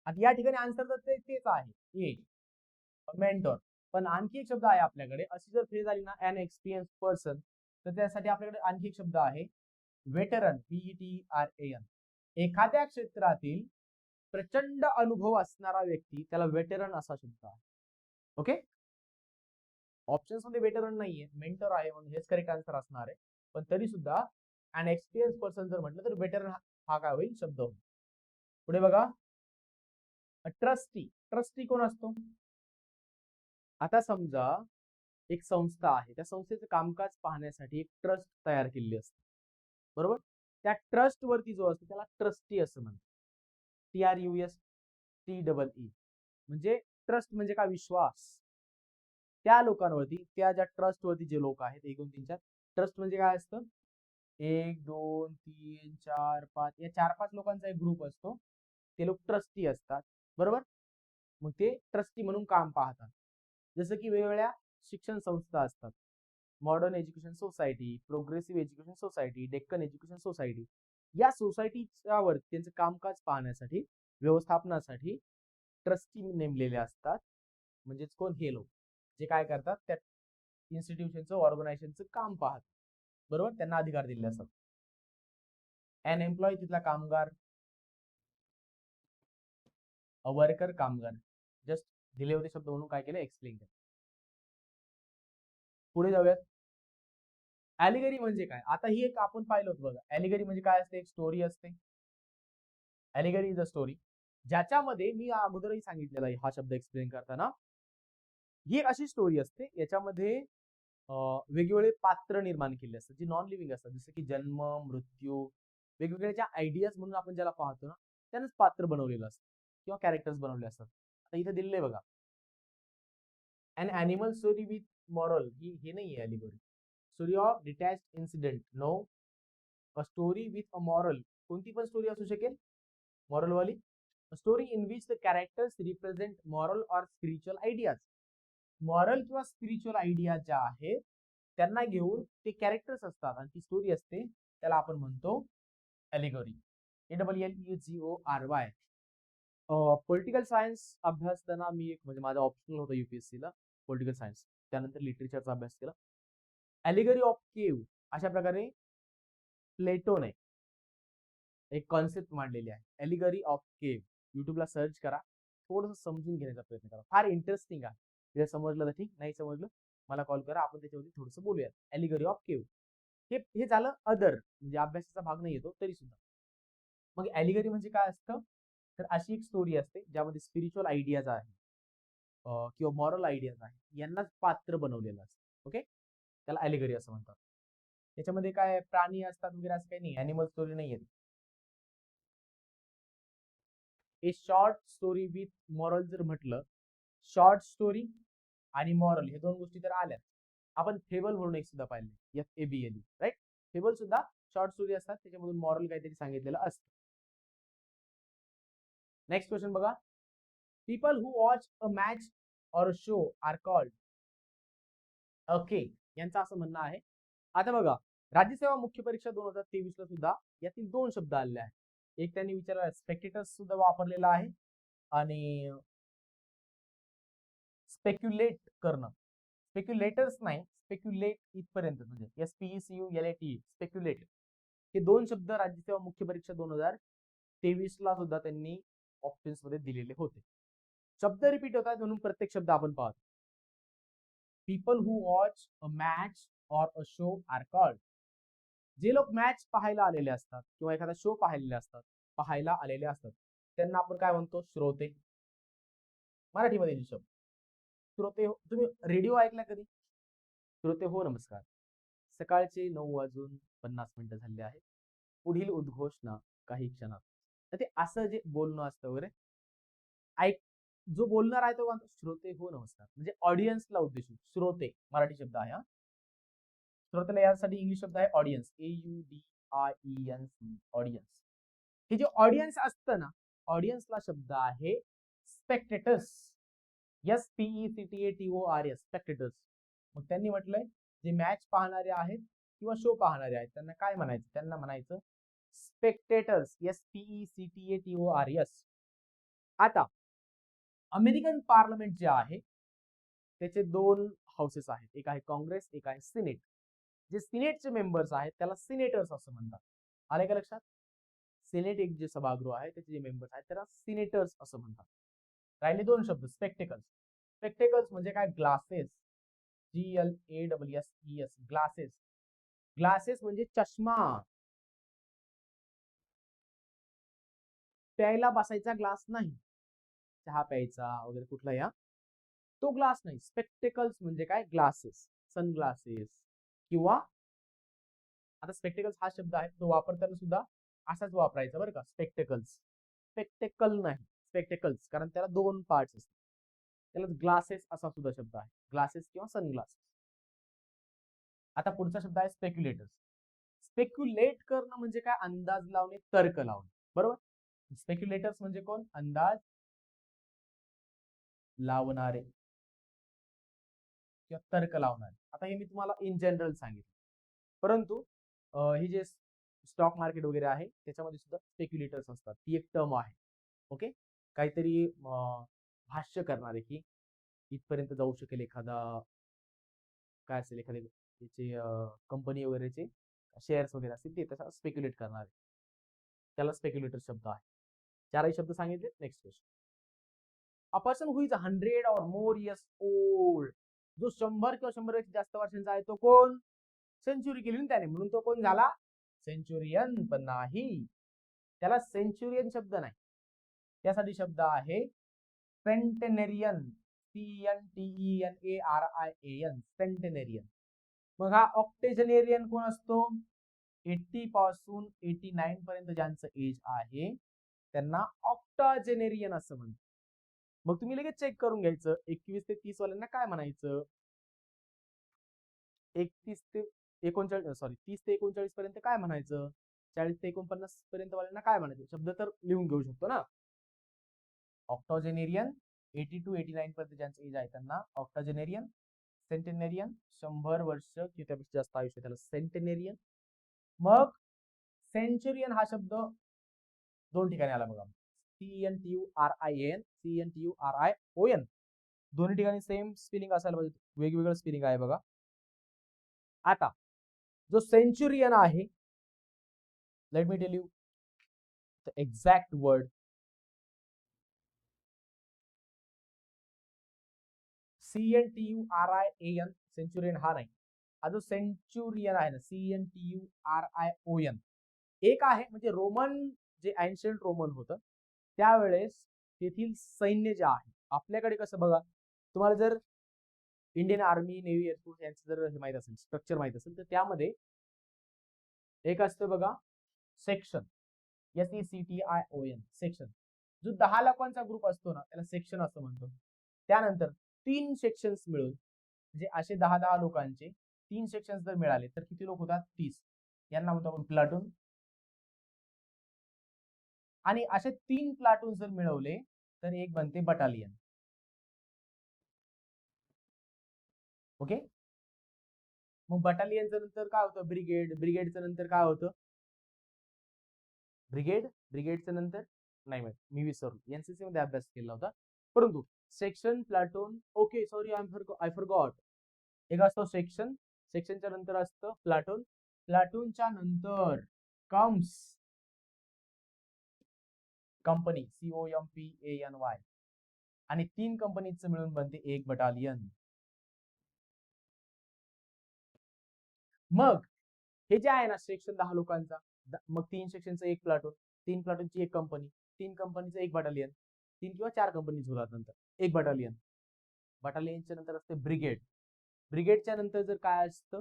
आता या ठिकाणी आन्सर तर तेच आहे, ए, मेंटॉर. पण आणखी एक शब्द आहे आपल्याकडे, अशी जर फ्रेज आली ना, अन एक्सपिरियन्स पर्सन, तर त्यासाठी आपल्याकडे आणखी एक शब्द आहे, वेटरन, VETRAN. एखाद्या क्षेत्रातील प्रचंड अनुभव असणारा व्यक्ती, त्याला वेटरन असा शब्द आहे. ओके, ऑप्शन्स मध्ये वेटरन नाहीये, मेंटर आहे, म्हणून हेच करेक्ट आन्सर असणार आहे. पण तरी सुद्धा अन एक्सपिरियन्स पर्सन जर म्हटलं तर वेटरन हा काय होईल, शब्द होईल. पुढे बघा, ट्रस्टी. ट्रस्टी कोण असतो. आता समजा एक संस्था आहे, त्या संस्थेचं कामकाज पाहण्यासाठी एक ट्रस्ट तयार केलेली असते, बरोबर. त्या ट्रस्ट वरती जो असतो त्याला ट्रस्टी असं म्हणतात. TRUSTEE. म्हणजे ट्रस्ट म्हणजे काय, विश्वास. त्या लोकांवरती, त्या ज्या ट्रस्ट वरती जे लोक आहेत, 1 2 3 4, ट्रस्ट म्हणजे काय असतं, 1 2 3 4 5, या 4-5 लोकांचा एक ग्रुप असतो, ते लोक ट्रस्टी असतात, बरोबर. मग ते ट्रस्टी म्हणून काम पाहतात. जसं की वेगवेगळ्या शिक्षण संस्था असतात, modern education society, progressive education society, Deccan education society. या सोसायटीच्या वर त्यांचं कामकाज पाहण्यासाठी, व्यवस्थापनासाठी ट्रस्टी नेमलेले असतात. म्हणजेच कोण, हे लोक जे काय करतात, त्या इन्स्टिट्यूशनचं, ऑर्गनायझेशनचं काम पाहतात, बरोबर. त्यांना अधिकार दिलेले असतात. एन एम्प्लॉय तिथला कामगार, अ वर्कर कामगार. जस्ट दिले होते शब्द म्हणून काय केलं, एक्सप्लेन केलं. पुढे जाऊयात. ॲलिगरी म्हणजे काय. आता ही एक आपण पाहिलं होतं बघा, ॲलिगरी म्हणजे काय असते, एक स्टोरी असते. ॲलिगरी इज अ स्टोरी, ज्याच्यामध्ये मी अगोदरही सांगितलेला आहे हा शब्द एक्सप्लेन करताना, ही एक अशी स्टोरी असते याच्यामध्ये वेगवेगळे पात्र निर्माण केले असतात, जे नॉन लिव्हिंग असतात, जसं की जन्म, मृत्यू, वेगवेगळ्या ज्या आयडियाज म्हणून आपण ज्याला पाहतो ना, त्यानंच पात्र बनवलेलं असतं किंवा कॅरेक्टर्स बनवले असतात. आता इथे दिलेलं बघा, an animal story with moral. ही हे नाही आहे allegory. Story of detached incident, no. A story with a moral, कोणती पण स्टोरी असू शकेल मॉरल वाली. Story in which the characters represent moral or spiritual ideas. Moral किंवा स्पिरिच्युअल आयडिया ज्या आहेत त्यांना घेऊन ते कॅरेक्टर्स असतात आणि ती स्टोरी असते, त्याला आपण म्हणतो ॲलिगरी. ALLEGORY. पॉलिटिकल सायन्स अभ्यासताना मी एक, म्हणजे माझा ऑप्शनल होता UPSC ला पॉलिटिकल सायन्स, त्यानंतर लिटरेचरचा अभ्यास केला. ॲलिगरी ऑफ केव्ह अशा प्रकारे प्लेटोने एक कॉन्सेप्ट मांडलेली आहे, ॲलिगरी ऑफ केव्ह. युट्यूबला सर्च करा, थोडंसं समजून घेण्याचा प्रयत्न करा, फार इंटरेस्टिंग आहे. जर समजलं तर ठीक, नाही समजलं मला कॉल करा, आपण त्याच्यावरती थोडंसं बोलूयात. ॲलिगरी ऑफ केव्ह हे झालं अदर, म्हणजे अभ्यासाचा भाग नाही येतो तरी सुद्धा. मग ॲलिगरी म्हणजे काय असतं, तर अशी एक स्टोरी असते ज्यामध्ये स्पिरिच्युअल आयडियाज आहे किंवा मॉरल आयडियाज आहे, यांनाच पात्र बनवलेलं असतं. ओके, त्याला ॲलिगरी असं म्हणतात. त्याच्यामध्ये काय प्राणी असतात वगैरे असं काही नाही, ॲनिमल स्टोरी नाही आहे. ए शॉर्ट स्टोरी विथ मॉरल जर म्हटलं, शॉर्ट स्टोरी आणि मॉरल हे दोन गोष्टी तर आल्यात. आपण फेबल म्हणून एक सुद्धा पाहिले, FABLE, राईट. फेबल सुद्धा शॉर्ट स्टोरी असतात, त्याच्यामधून मॉरल काहीतरी सांगितलेलं असतं. नेक्स्ट क्वेश्चन बघा, people who watch a match or a show are called. Okay, यांचं असं म्हणणं आहे. आता बघा, राज्यसेवा मुख्य परीक्षा 2023 ला सुद्धा यातील 2 शब्द आलेले आहेत. एक त्यांनी विचारला, स्पेक्टेटर्स सुद्धा वापरलेला आहे आणि स्पेक्युलेट करणं, स्पेक्युलेटर्स नाही, स्पेक्युलेट इथपर्यंत, म्हणजे SPECULATE, स्पेक्युलेट. हे 2 शब्द राज्यसेवा मुख्य परीक्षा 2023 ला सुद्धा त्यांनी ऑप्शन्स मध्ये दिलेले होते. शब्द रिपीट होतात म्हणून प्रत्येक शब्द आपण पाहतो. People who watch a match or a show are called. जे लोक मॅच पाहायला आलेले असतात किंवा एखादा शो पाहायला आलेले असतात त्यांना आपण काय म्हणतो, श्रोते. मराठीमध्ये शब्द श्रोते. तुम्ही रेडिओ ऐकला कधी. श्रोते हो, नमस्कार. सकाळचे 9:50 झाले आहे. पुढील उद्घोषणा काही क्षणात. तर ते असं जे बोलणं असतं वगैरे, ऐक, जो बोलणार आहे तो श्रोते हो, नमस्कार, म्हणजे ऑडियन्सला उद्देशून श्रोते मराठी शब्द आहे. हा श्रोतेला यासाठी इंग्लिश शब्द आहे ऑडियन्स, AUD AUDIENCE, ऑडियन्स. हे जे ऑडियन्स असतं ना, ऑडियन्सला शब्द आहे स्पेक्टेटर्स. SPECTATORS, spectators. मग त्यांनी म्हटलंय जे मॅच पाहणारे आहेत किंवा शो पाहणारे आहेत त्यांना काय म्हणायचं? त्यांना म्हणायचं स्पेक्टेटर्स. SPECTATORS. आता अमेरिकन पार्लमेंट जे आहे त्याचे दोन हाऊसेस आहेत, एक आहे काँग्रेस, एक आहे सिनेट. जे सिनेटचे मेंबर्स आहेत त्याला सिनेटर्स असं म्हणतात. आले का लक्षात? सिनेट एक जे सभागृह आहे त्याचे जे मेंबर्स आहेत त्याला सिनेटर्स असं म्हणतात. राहिले दोन शब्द, स्पेक्टेकल्स. स्पेक्टेकल्स म्हणजे काय? ग्लासेस. GLASSES, glasses. ग्लासेस म्हणजे चष्मा. प्यायला बसायचा ग्लास नाही, चहा प्यायचा वगैरे कुठला या तो ग्लास नाही. स्पेक्टेकल्स म्हणजे काय? Glasses, sunglasses. किंवा आता स्पेक्टेकल्स हा शब्द आहे तो वापरताना सुद्धा असाच वापरायचा बरं का, स्पेक्टेकल्स. स्पेक्टेकल नाही, स्पेक्टेकल्स, कारण त्याला दोन पार्ट्स असतात. त्याला ग्लासेस असा सुद्धा शब्द आहे, ग्लासेस किंवा सनग्लासेस. आता पुढचा शब्द आहे स्पेक्युलेटर्स. स्पेक्युलेट करणं म्हणजे काय? अंदाज लावणे, तर्क लावणे, बरोबर. स्पेक्युलेटर्स म्हणजे कोण? अंदाज लावणारे किंवा तर्क लावणारे. आता हे मी तुम्हाला इन जनरल सांगितलं, परंतु ही जे स्टॉक मार्केट वगैरे आहे त्याच्यामध्ये सुद्धा स्पेक्युलेटर्स असतात. ती एक टर्म आहे. ओके, काहीतरी भाष्य करणारे की इथपर्यंत जाऊ शकेल एखादा, काय असेल, एखाद्या त्याचे कंपनी वगैरेचे शेअर्स वगैरे असतील ते तसा स्पेक्युलेट करणारे, त्याला स्पेक्युलेटर शब्द आहे. चारही शब्द सांगितले. Next question. A person who is 100 or more years old. जो 100 किंवा 100 पेक्षा जास्त वर्षांचा आहे तो कोण? सेंचुरी केली ना त्याने, म्हणून तो कोण झाला? सेंचुरियन. पण नाही, त्याला सेंचुरियन शब्द नाही, त्यासाठी शब्द आहे सेंटेनेरियन. CENTENARIAN, सेंटेनेरियन. मग हा ऑक्टेजनेरियन कोण असतो? 80 पासून 89 पर्यंत ज्यांचं एज आहे त्यांना ऑक्टाजेनेरियन असं म्हणतात. मग तुम्ही लगेच चेक करून घ्यायचं, 21 ते 30 वाल्यांना काय म्हणायचं? 31 ते 39, सॉरी 30 ते 39 पर्यंत काय म्हणायचं? 40 ते 49 पर्यंत वाल्यांना काय म्हणायचं? शब्द तर लिहून घेऊ शकतो ना. ऑक्टोजेनेरियन 80 to 89 पर्यंत ज्यांचं एज आहे त्यांना ऑक्टोजेनेरियन. सेंटेनेरियन 100 वर्ष किंवा त्यापेक्षा जास्त आयुष्य त्याला सेंटेनेरियन. मग सेंचुरियन हा शब्द दोन ठिकाणी आला बघा, CENTURIAN, CENTURION. दोन्ही ठिकाणी सेम स्पेलिंग असायला पाहिजे, वेगवेगळं स्पेलिंग आहे बघा. आता जो सेंचुरियन आहे, let me tell you the exact word. CENTURIAN, Centurion हा नाही. हा जो सेंचुरियन आहे ना, CENTURION, एक आहे म्हणजे रोमन, जे एन्शियंट रोमन होतं त्यावेळेस तेथील सैन्य जे आहे, आपल्याकडे कसं बघा, तुम्हाला जर इंडियन आर्मी, नेव्ही, एअरफोर्स यांचं जर हे माहित असेल, स्ट्रक्चर माहित असेल, तर त्यामध्ये एक असतं बघा सेक्शन, SECTION, सेक्शन. जो 10 लोकांचा ग्रुप असतो ना त्याला सेक्शन असं म्हणतो. त्यानंतर 3 सेक्शन्स मिळून, म्हणजे असे 10 लोकांचे 3 सेक्शन्स जर मिळाले तर किती लोक होतात? 30. यांना म्हणतो आपण प्लाटून. आणि असे 3 प्लाटून जर मिळवले तर एक बनते बटालियन. ओके, मग बटालियनच्या नंतर काय होतं? ब्रिगेड. ब्रिगेडच्या नंतर काय होतं? ब्रिगेड. ब्रिगेडच्या नंतर नाही माहित, मी विसरलो, एनसीसी मध्ये अभ्यास केला होता. परंतु section, platoon, okay sorry I forgot. एक असतो सेक्शन, सेक्शनच्या नंतर असतं प्लाटून, प्लाटूनच्या नंतर कम्स कंपनी, COMPANY. आणि 3 कंपनीचं मिळून बनते एक बटालियन. मग हे जे आहे ना सेक्शन 10 लोकांचा, मग 3 सेक्शनचं एक प्लाटून, 3 प्लाटूनची एक कंपनी, 3 कंपनीचं एक बटालियन, 3 किंवा 4 कंपनीज होतात नंतर एक बटालियन. बटालियनच्या नंतर असते ब्रिगेड. ब्रिगेडच्या नंतर जर काय असतं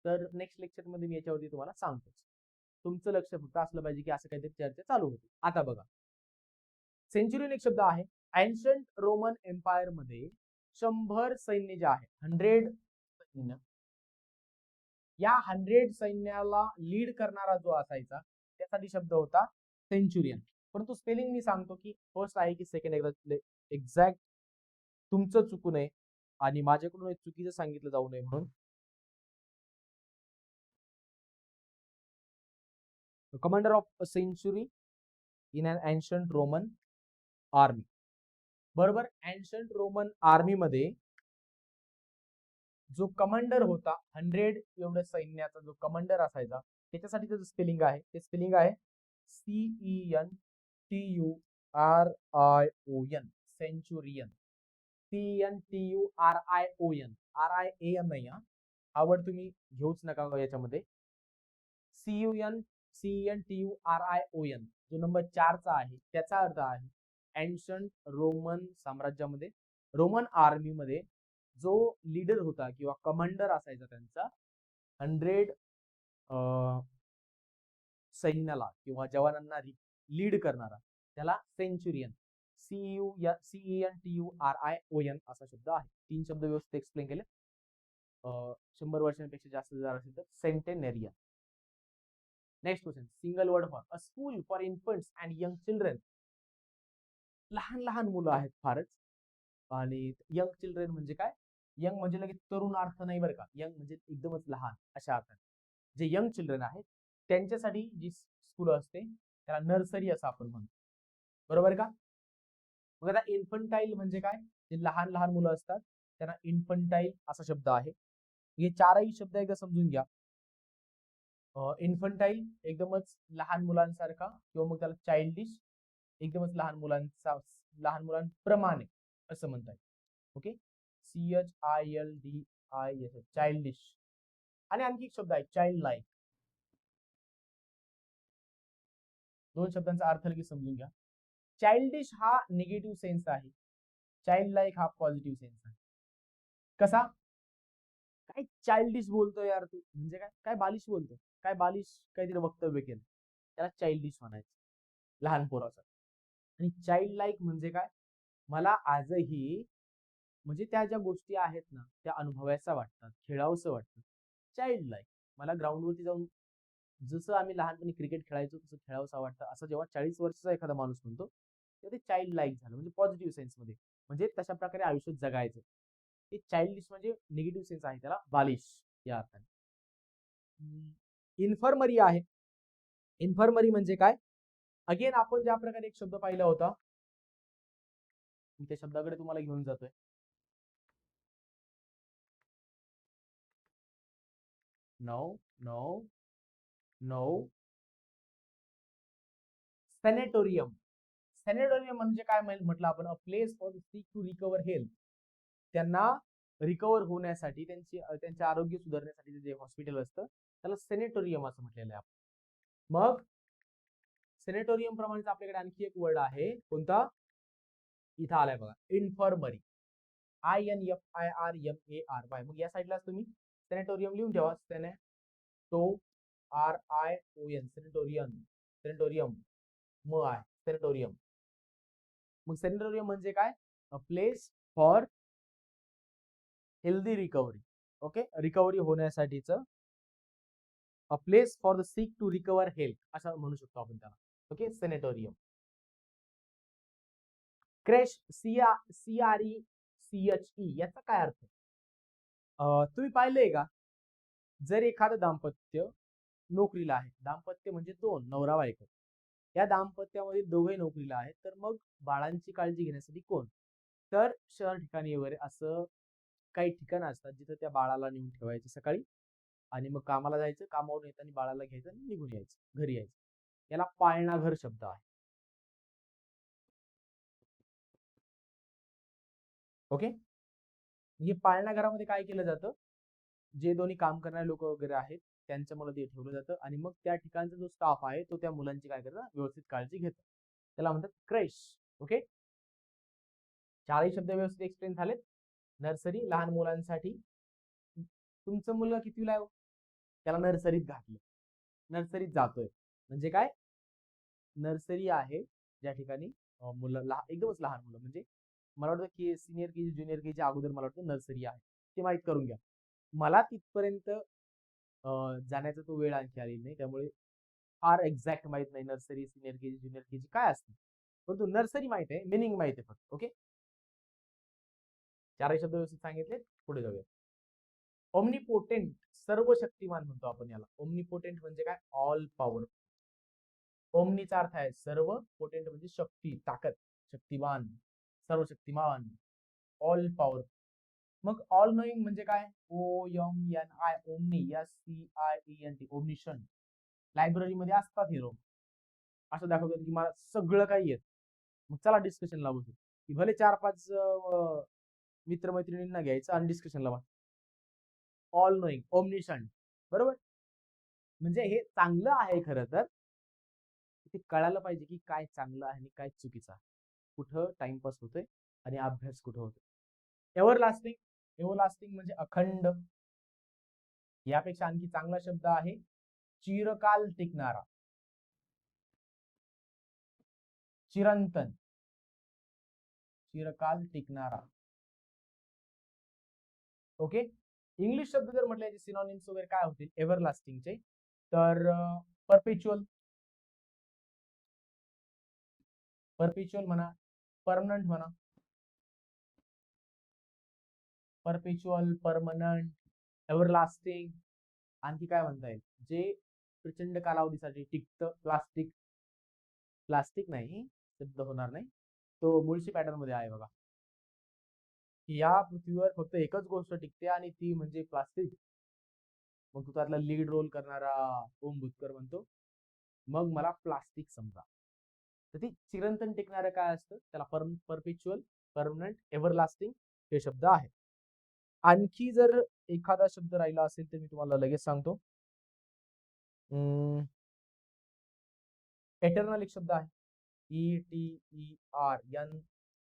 तर नेक्स्ट लेक्चर मध्ये मी याच्यावरती तुम्हाला सांगतो. तुमचं लक्ष फक्त असलं पाहिजे की असं काहीतरी चर्चा चालू होती. आता बघा, सेंचुरियन एक शब्द आहे. एन्शंट रोमन एम्पायर मध्ये 100 सैन्य जे आहे, 100 सैन्य, या 100 सैन्याला लीड करणारा जो असायचा त्यासाठी शब्द होता सेंचुरियन. परंतु स्पेलिंग मी सांगतो की फर्स्ट आहे की सेकंड, एकदा एक्झॅक्ट तुमचं चुकू नये आणि माझ्याकडून चुकीचं सांगितलं जाऊ नये म्हणून. Commander of a century in an ancient Roman army. बरोबर, एन्शंट रोमन आर्मी मध्ये जो कमांडर होता 100 एवढ्या सैन्याचा जो कमांडर असायचा त्याच्यासाठी त्याचं स्पेलिंग आहे, ते स्पेलिंग आहे CENTURION, सेंचुरियन. CENTURION, RIAN नाही हा वर्ड तुम्ही घेऊच नका याच्यामध्ये. CENTURION जो नंबर 4 चा आहे त्याचा अर्थ आहे एन्शंट रोमन साम्राज्यामध्ये, रोमन आर्मी मध्ये जो लीडर होता किंवा कमांडर असायचा त्यांचा 100 सैन्याला किंवा जवानांना लीड करणारा त्याला सेंचुरियन. CENTURION असा शब्द आहे. 3 शब्द व्यवस्थित एक्सप्लेन केले. 100 वर्षांपेक्षा जास्त जर असेल तर centenarian. Next question, single word for a school for infants and young children. लहान लहान मुलं आहेत फारच. आणि यंग चिल्ड्रन म्हणजे काय? यंग म्हणजे लगेच तरुण अर्थ नाही बरं का, यंग म्हणजे एकदमच लहान अशा अर्थाने. जे यंग चिल्ड्रन आहेत त्यांच्यासाठी जी स्कूल असते त्याला नर्सरी असं आपण म्हणतो. बरोबर का? मग आता इन्फंटाईल म्हणजे काय? जे लहान लहान मुलं असतात त्यांना इन्फंटाईल असा शब्द आहे. हे चारही शब्द एकदा समजून घ्या. इन्फंटाईल एकदमच लहान मुलांसारखा किंवा मग त्याला चाइल्डिश एकदमच लहान मुलांप्रमाणे असं म्हणतात. Okay, CHILDISH childish. आणि आणखी एक शब्द आहे चाइल्ड लाईक. दोन शब्दांचा अर्थ लगेच समजून घ्या. चाइल्डिश हा निगेटिव्ह सेन्स आहे, चाइल्ड लाईक हा पॉझिटिव्ह सेन्स आहे. कसा? काय चाइल्डिश बोलतो यार तू, म्हणजे काय काय बालिश बोलतो, काय बालिश काहीतरी वक्तव्य केलं त्याला चाइल्डिश म्हणायचं, लहान पोराचं. आणि चाइल्ड लाईक म्हणजे काय? मला आजही म्हणजे त्या ज्या गोष्टी आहेत ना त्या अनुभवायचा वाटतात, खेळावंसं वाटतं. चाइल्ड लाईक मला ग्राउंडवरती जाऊन जसं आम्ही लहानपणी क्रिकेट खेळायचो तसं खेळावंसं वाटतं असं जेव्हा 40 वर्षाचा एखादा माणूस म्हणतो तेव्हा ते चाइल्ड लाईक झालं, म्हणजे पॉझिटिव्ह सेन्समध्ये, म्हणजे तशा प्रकारे आयुष्य जगायचं. ते चाइल्डिश म्हणजे निगेटिव्ह सेन्स आहे त्याला, बालिश या अर्थाने. इन्फर्मरी आहे. इन्फर्मरी म्हणजे काय? अगेन आपण ज्या प्रकारे एक शब्द पाहिला होता, मी त्या शब्दाकडे तुम्हाला घेऊन जातोय. सॅनेटोरियम. सॅनेटोरियम म्हणजे काय म्हटलं आपण? A place for sick to recover health. त्यांना रिकवर होण्यासाठी त्यांचे आरोग्य सुधारण्यासाठी जे हॉस्पिटल असतं त्याला सॅनेटोरियम असं म्हटलेलं आहे आपण. मग सॅनेटोरियम प्रमाणेच आपल्याकडे आणखी एक वर्ड आहे, कोणता? इथं आलाय बघा, इन्फर्मरी. INFIRMARY. मग या साईडलाच तुम्ही सॅनेटोरियम लिहून ठेवा. SANETORION, सॅनेटोरियम सॅनेटोरियम. मग सॅनेटोरियम म्हणजे काय? A place for healthy recovery. Okay, recovery होण्यासाठीच a place for the sick to recover health असं म्हणू शकतो आपण त्याला. ओके, सॅनेटोरियम. क्रॅश, CRECHE याचा काय अर्थ? तुम्ही पाहिलंय का, जर एखादं दाम्पत्य नोकरीला आहे, दाम्पत्य म्हणजे दोन, नवरा बायको, या दाम्पत्यामध्ये दोघे नोकरीला आहेत, तर मग बाळांची काळजी घेण्यासाठी कोण? तर शहर ठिकाणी वगैरे असं काही ठिकाणं असतात जिथं त्या बाळाला नेऊन ठेवायचं सकाळी आणि मग कामाला जायचं, कामावरून येताना बाळाला घ्यायचं आणि निघून यायचं, घरी यायचं. याला पाळणा घर शब्द आहे. ओके, म्हणजे पाळणा घरामध्ये काय केलं जातं? जे दोन्ही काम करणारे लोक वगैरे आहेत त्यांच्या मुलं ते ठेवलं जातं आणि मग त्या ठिकाणचा जो स्टाफ आहे तो त्या मुलांची काय करतं? व्यवस्थित काळजी घेतो. त्याला म्हणतात क्रेश. ओके, चारही शब्द व्यवस्थित एक्सप्लेन झालेत. नर्सरी लहान मुलांसाठी. तुमचं मुलगा कितवीला आहे? त्याला नर्सरीत घातलं, नर्सरीत जातोय म्हणजे काय? नर्सरी आहे ज्या ठिकाणी मुलं एकदमच लहान मुलं, म्हणजे मला वाटतं की सिनियर केजी ज्युनियर केजी अगोदर मला वाटतं नर्सरी आहे, ते माहीत करून घ्या. मला तिथपर्यंत जाण्याचा तो वेळ आणखी आलेली नाही, त्यामुळे फार एक्झॅक्ट माहित नाही nursery, senior KG, junior KG काय असते, परंतु नर्सरी माहित आहे, मिनिंग माहित आहे फक्त. ओके, चारही शब्द व्यवस्थित सांगितले, पुढे जाऊया. ओमनीपोटेंट, सर्व शक्तिमान म्हणतो आपण याला. ओमनीपोटेंट म्हणजे काय? All power. ओमनीचा अर्थ आहे सर्व, पोटेंट म्हणजे शक्ती, ताकद, शक्तिमान, सर्वशक्तिमान, ऑल पॉवर. मग ऑल नोईंग म्हणजे काय? OMNI, omni, SCIENT, ओमनिशन. लायब्ररीमध्ये असतात हिरो, असं दाखवतात की मला सगळं काही येत. मग चला डिस्कशनला बसू, की भले 4-5 मित्रमैत्रिणींना घ्यायचं आणि डिस्कशनला बसा. ऑल नोईंग, ओमनिशन, बरोबर. म्हणजे हे चांगलं आहे खरं तर, ते कळायला पाहिजे की काय चांगलं आहे आणि काय चुकीचं आहे, कुठं टाइमपास होतोय आणि अभ्यास कुठं होतोय. एव्हरलास्टिंग, एव्हरलास्टिंग म्हणजे अखंड. यापेक्षा आणखी चांगला शब्द आहे चिरकाल टिकणारा, चिरंतन, चिरकाल टिकणारा. ओके, इंग्लिश शब्द जर म्हटले याचे सिनॉनिम्स वगैरे काय होतील एव्हरलास्टिंगचे, तर परपेच्युअल, परपेच्युअल म्हणा, परमनंट म्हणा, परपेच्युअल, परमनंट, एव्हरलास्टिंग. आणखी काय म्हणता येईल जे प्रचंड कालावधीसाठी टिकतं? प्लास्टिक, प्लास्टिक नाही शब्द होणार नाही, तो मुळशी पॅटर्न मध्ये आहे बघा. या पृथ्वीवर फक्त एकच गोष्ट टिकते आणि ती म्हणजे प्लास्टिक. मग तू त्यातला लीड रोल करणारा ओम भूतकर म्हणतो मग मला प्लास्टिक समजा. तर ती चिरंतन टिकणारं काय असतं त्याला परपेच्युअल, परमनंट, एव्हरलास्टिंग हे शब्द आहे. आणखी जर एखादा शब्द राहिला असेल तर मी तुम्हाला लगेच सांगतो. एटर्नल एक शब्द आहे,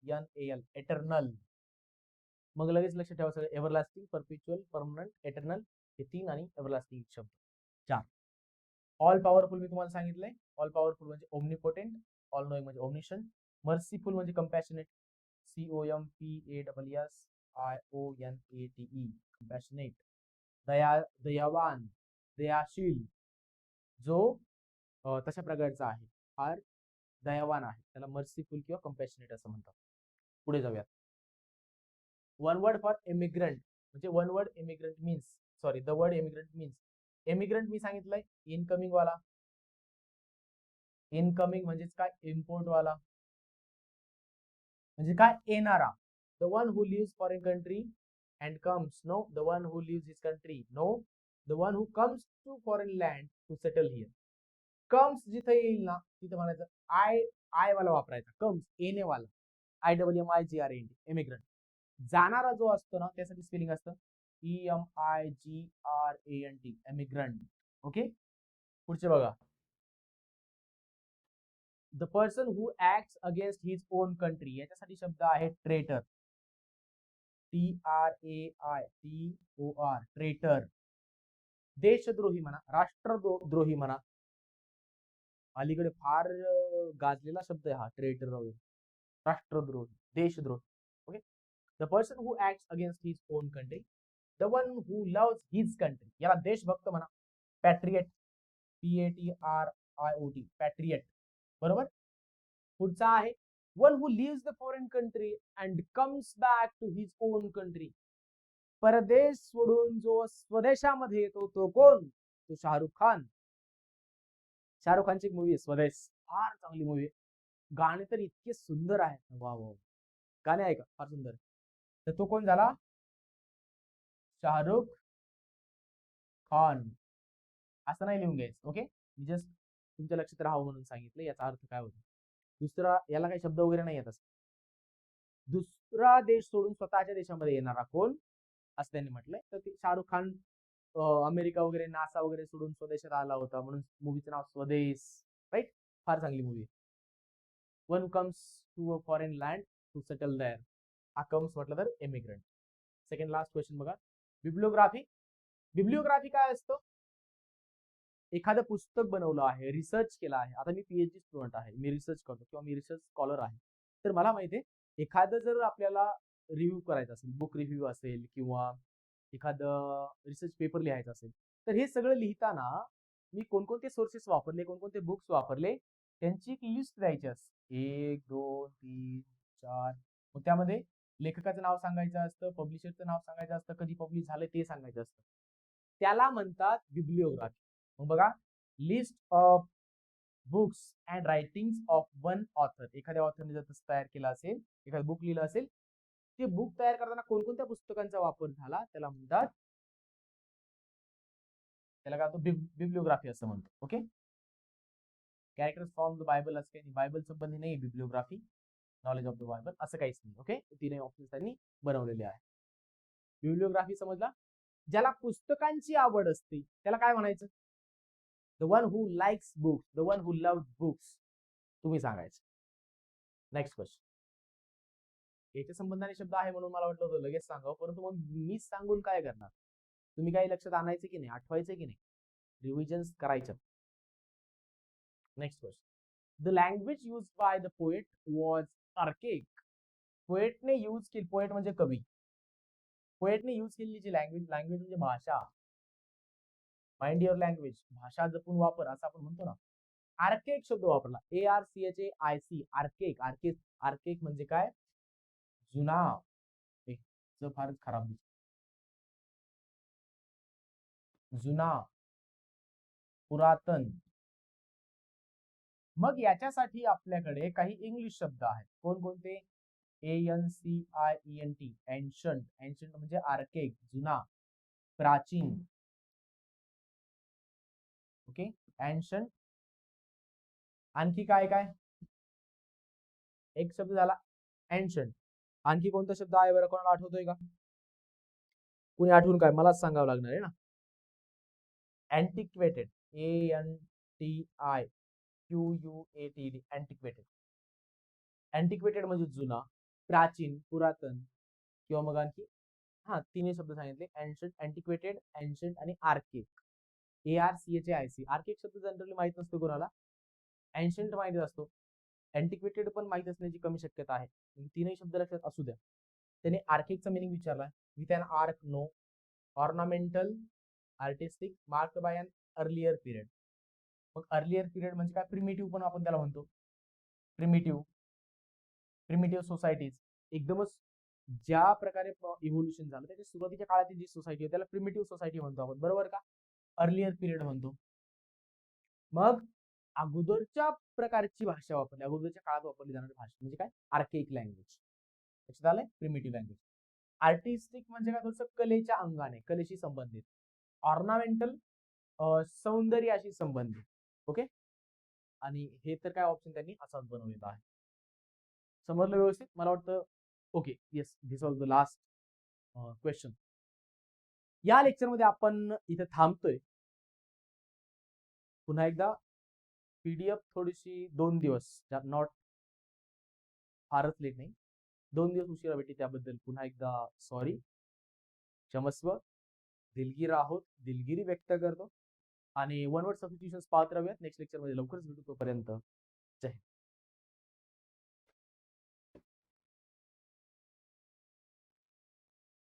ETERNAL, एटर्नल. मग लगेच लक्षात ठेवा सगळं, एव्हरलास्टिंग, परपेच्युअल, परमनंट, एटर्नल हे 3 आणि एव्हरलास्टिंग शब्द 4. ऑल पॉवरफुल मी तुम्हाला सांगितलंय. ऑल पॉवरफुल म्हणजे ओमनिपोटेंट, ऑल नोईंग म्हणजे ओमनिशन, मर्सीफुल म्हणजे कंपॅशनेट, COMPASSIONATE, कंपॅशनेट, दयावान, दयाशील, जो तशा प्रकारचा आहे, फार दयावान आहे, त्याला मर्सीफुल किंवा कंपॅशनेट असं म्हणतात. पुढे जाऊयात. वन वर्ड फॉर इमिग्रंट म्हणजे one word immigrant means, sorry, the word immigrant means, immigrant मी सांगितलंय इनकमिंग वाला. इनकमिंग म्हणजेच काय? इम्पोर्ट वाला, म्हणजे काय? येणारा. The one who lives foreign country and comes, no. The one who lives his country, no. The one who comes to foreign land to settle here. Comes जिथे येईल ना तिथे म्हणायचं आय वाला वापरायचा, कम्स, येणे वाला, IMMIGRANT, इमिग्रंट. जाणारा जो असतो ना त्यासाठी स्पेलिंग असतं EMIGRANT, इमिग्रंट. ओके, पुढचे बघा. The person who acts against his own country, याच्यासाठी शब्द आहे ट्रेटर, TRAITOR, ट्रेटर. देशद्रोही म्हणा, राष्ट्रद्रोही म्हणा, अलीकडे फार गाजलेला शब्द आहे हा ट्रेटर वगैरे. राष्ट्रद्रोही, देशद्रोही. Okay, the person who acts against his own country, the one who loves his country, याला देशभक्त म्हणा, पॅट्रियट, PATRIOT, पॅट्रियट, बरोबर. पुढचा आहे one who lives the foreign country and comes back to his own country, परदेश सोडून जो स्वदेशामध्ये येतो तो कोण? तो शाहरुख खान. शाहरुख खानची एक मूवी आहे स्वदेश, फार चांगली मूवी आहे, गाणे तर इतके सुंदर आहेत, वा वा, गाणे आहे का फार सुंदर. तर तो कोण झाला? शाहरुख खान. असं नाही लिहून घ्यायचं. ओके, मी जस्ट तुमच्या लक्षात राहावं म्हणून सांगितलं, याचा अर्थ काय होतो. दुसरा याला काही शब्द वगैरे नाही येत असं. दुसरा देश सोडून स्वतःच्या देशामध्ये येणारा कोण असं त्यांनी म्हटलंय. तर ते शाहरुख खान अमेरिका वगैरे, नासा वगैरे सोडून स्वदेशात आला होता, म्हणून मूवीचं नाव स्वदेश, राईट. फार चांगली मूवी आहे. One comes to a foreign land to settle there, हा कम्स म्हटलं तर इमिग्रंट. सेकंड लास्ट क्वेश्चन बघा. बिब्लिओग्राफी, बिब्लिओग्राफी काय असतं? एखादं पुस्तक बनवलं आहे, रिसर्च केला आहे. आता मी PhD स्टुडंट आहे, मी रिसर्च करतो किंवा मी रिसर्च स्कॉलर आहे, तर मला माहिती आहे एखादं जर आपल्याला रिव्ह्यू करायचं असेल, बुक रिव्ह्यू असेल किंवा एखादं रिसर्च पेपर लिहायचा असेल, तर हे सगळं लिहिताना मी कोणकोणते सोर्सेस वापरले, कोणकोणते बुक्स वापरले, त्यांची एक लिस्ट द्यायची असते. 1, 2, 3, 4. मग त्यामध्ये लेखकाचं नाव सांगायचं असतं, पब्लिशरचं नाव सांगायचं असतं, कधी पब्लिश झालं ते सांगायचं असतं. त्याला म्हणतात बिब्लिओग्राफी. मग बघा, list of books and writings of one author. एखाद्या ऑथरने जर तसं तयार केलं असेल, एखादं बुक लिहिलं असेल, ते बुक तयार करताना कोणकोणत्या पुस्तकांचा वापर झाला त्याला म्हणतात, त्याला काय म्हणतो, बिब्लिओग्राफी असं म्हणतो. Okay. Characters from the Bible असं काही नाही, बायबल संबंधी नाही bibliography. Knowledge of the Bible असं काहीच नाही. ओके. तीनही ऑप्शन त्यांनी बनवलेले आहे. बिब्लिओग्राफी समजला. ज्याला पुस्तकांची आवड असते त्याला काय म्हणायचं? The one who likes books, the one who love books, तुम्ही सांगायचं. Next question. याच्या संबंधाने शब्द आहे म्हणून मला वाटलं होतं लगेच सांगावं, परंतु मग मीच सांगून काय करणार? तुम्ही काही लक्षात आणायचं की नाही, आठवायचं की नाही, रिव्हिजन्स करायचं. Next question. The language use by the poet was archaic. पोएटने यूज केली, पोएट म्हणजे कवी, पोएटने यूज केलेली जी लँग्वेज, लँग्वेज म्हणजे भाषा, माइंड युअर लँग्वेज, भाषा जपून वापर असं आपण म्हणतो ना. आर्केक शब्द वापरला, ARCHAIC, आर्केक. आर्केक, आर्केक म्हणजे काय? जुना. फारच खराब दिसत. जुना, पुरातन. मग याच्यासाठी आपल्याकडे काही इंग्लिश शब्द आहेत. कोणकोणते? ANCIENT, ancient. एन्शंट म्हणजे आर्केक, जुना, प्राचीन. ओके. एन्शंट. आणखी काय काय? एक शब्द झाला एन्शंट. आणखी कोणता शब्द आहे बरं, कोणाला आठवतोय का? कुणी आठवून काय मलाच सांगावं लागणार आहे ना. अँटिक्वेटेड, ANTIQUATED, अँटिक्वेटेड. अँटिक्वेटेड म्हणजे जुना, प्राचीन, पुरातन, किंवा मग आणखी तिन्ही शब्द सांगितले. एन्शंट, अँटिक्वेटेड, एन्शंट आणि आर्केक. ARCHAIC. आर्केक शब्द जनरली माहित नसतो कोणाला, एन्शंट माहिती असतो, अँटिक्वेटेड पण माहित असण्याची कमी शक्यता आहे. तीनही शब्द लक्षात असू द्या. त्याने आर्केकचा मिनिंग विचारला. With an arc, no. Ornamental, artistic, marked by an earlier period. मग अर्लियर पिरियड म्हणजे काय? प्रिमिटिव्ह पण आपण त्याला म्हणतो. प्रिमिटिव्ह सोसायटीज, एकदमच ज्या प्रकारे इव्होल्युशन झालं त्याच्या सुरुवातीच्या काळातील जी सोसायटी त्याला प्रिमिटिव्ह सोसायटी म्हणतो आपण, बरोबर का? अर्लियर पिरियड म्हणतो. मग अगोदरच्या प्रकारची भाषा वापरली, अगोदरच्या काळात वापरली जाणारी भाषा म्हणजे काय? Archaic language. लक्षात आलंय? Primitive language. आर्टिस्टिक म्हणजे काय? थोडंसं कलेच्या अंगाने, कलेशी संबंधित. ऑर्नामेंटल, सौंदर्याशी संबंधित. ओके. आणि हे तर काय ऑप्शन त्यांनी असाच बनवलेला आहे. समजलं व्यवस्थित? मला वाटतं. Okay. Yes, this was the last question. या लेक्चरमध्ये आपण इथे थांबतोय. पुन्हा एकदा PDF थोडीशी 2 दिवस, नॉट फारच लेट नाही, 2 दिवस उशिरा भेटली त्याबद्दल पुन्हा एकदा सॉरी, क्षमस्व. दिलगीर आहोत, दिलगिरी व्यक्त करतो. आणि वन वर्ड सबस्टिट्यूशन्स पाहत राहूयात. नेक्स्ट लेक्चरमध्ये लवकरच भेटू. तोपर्यंत जय हिंद.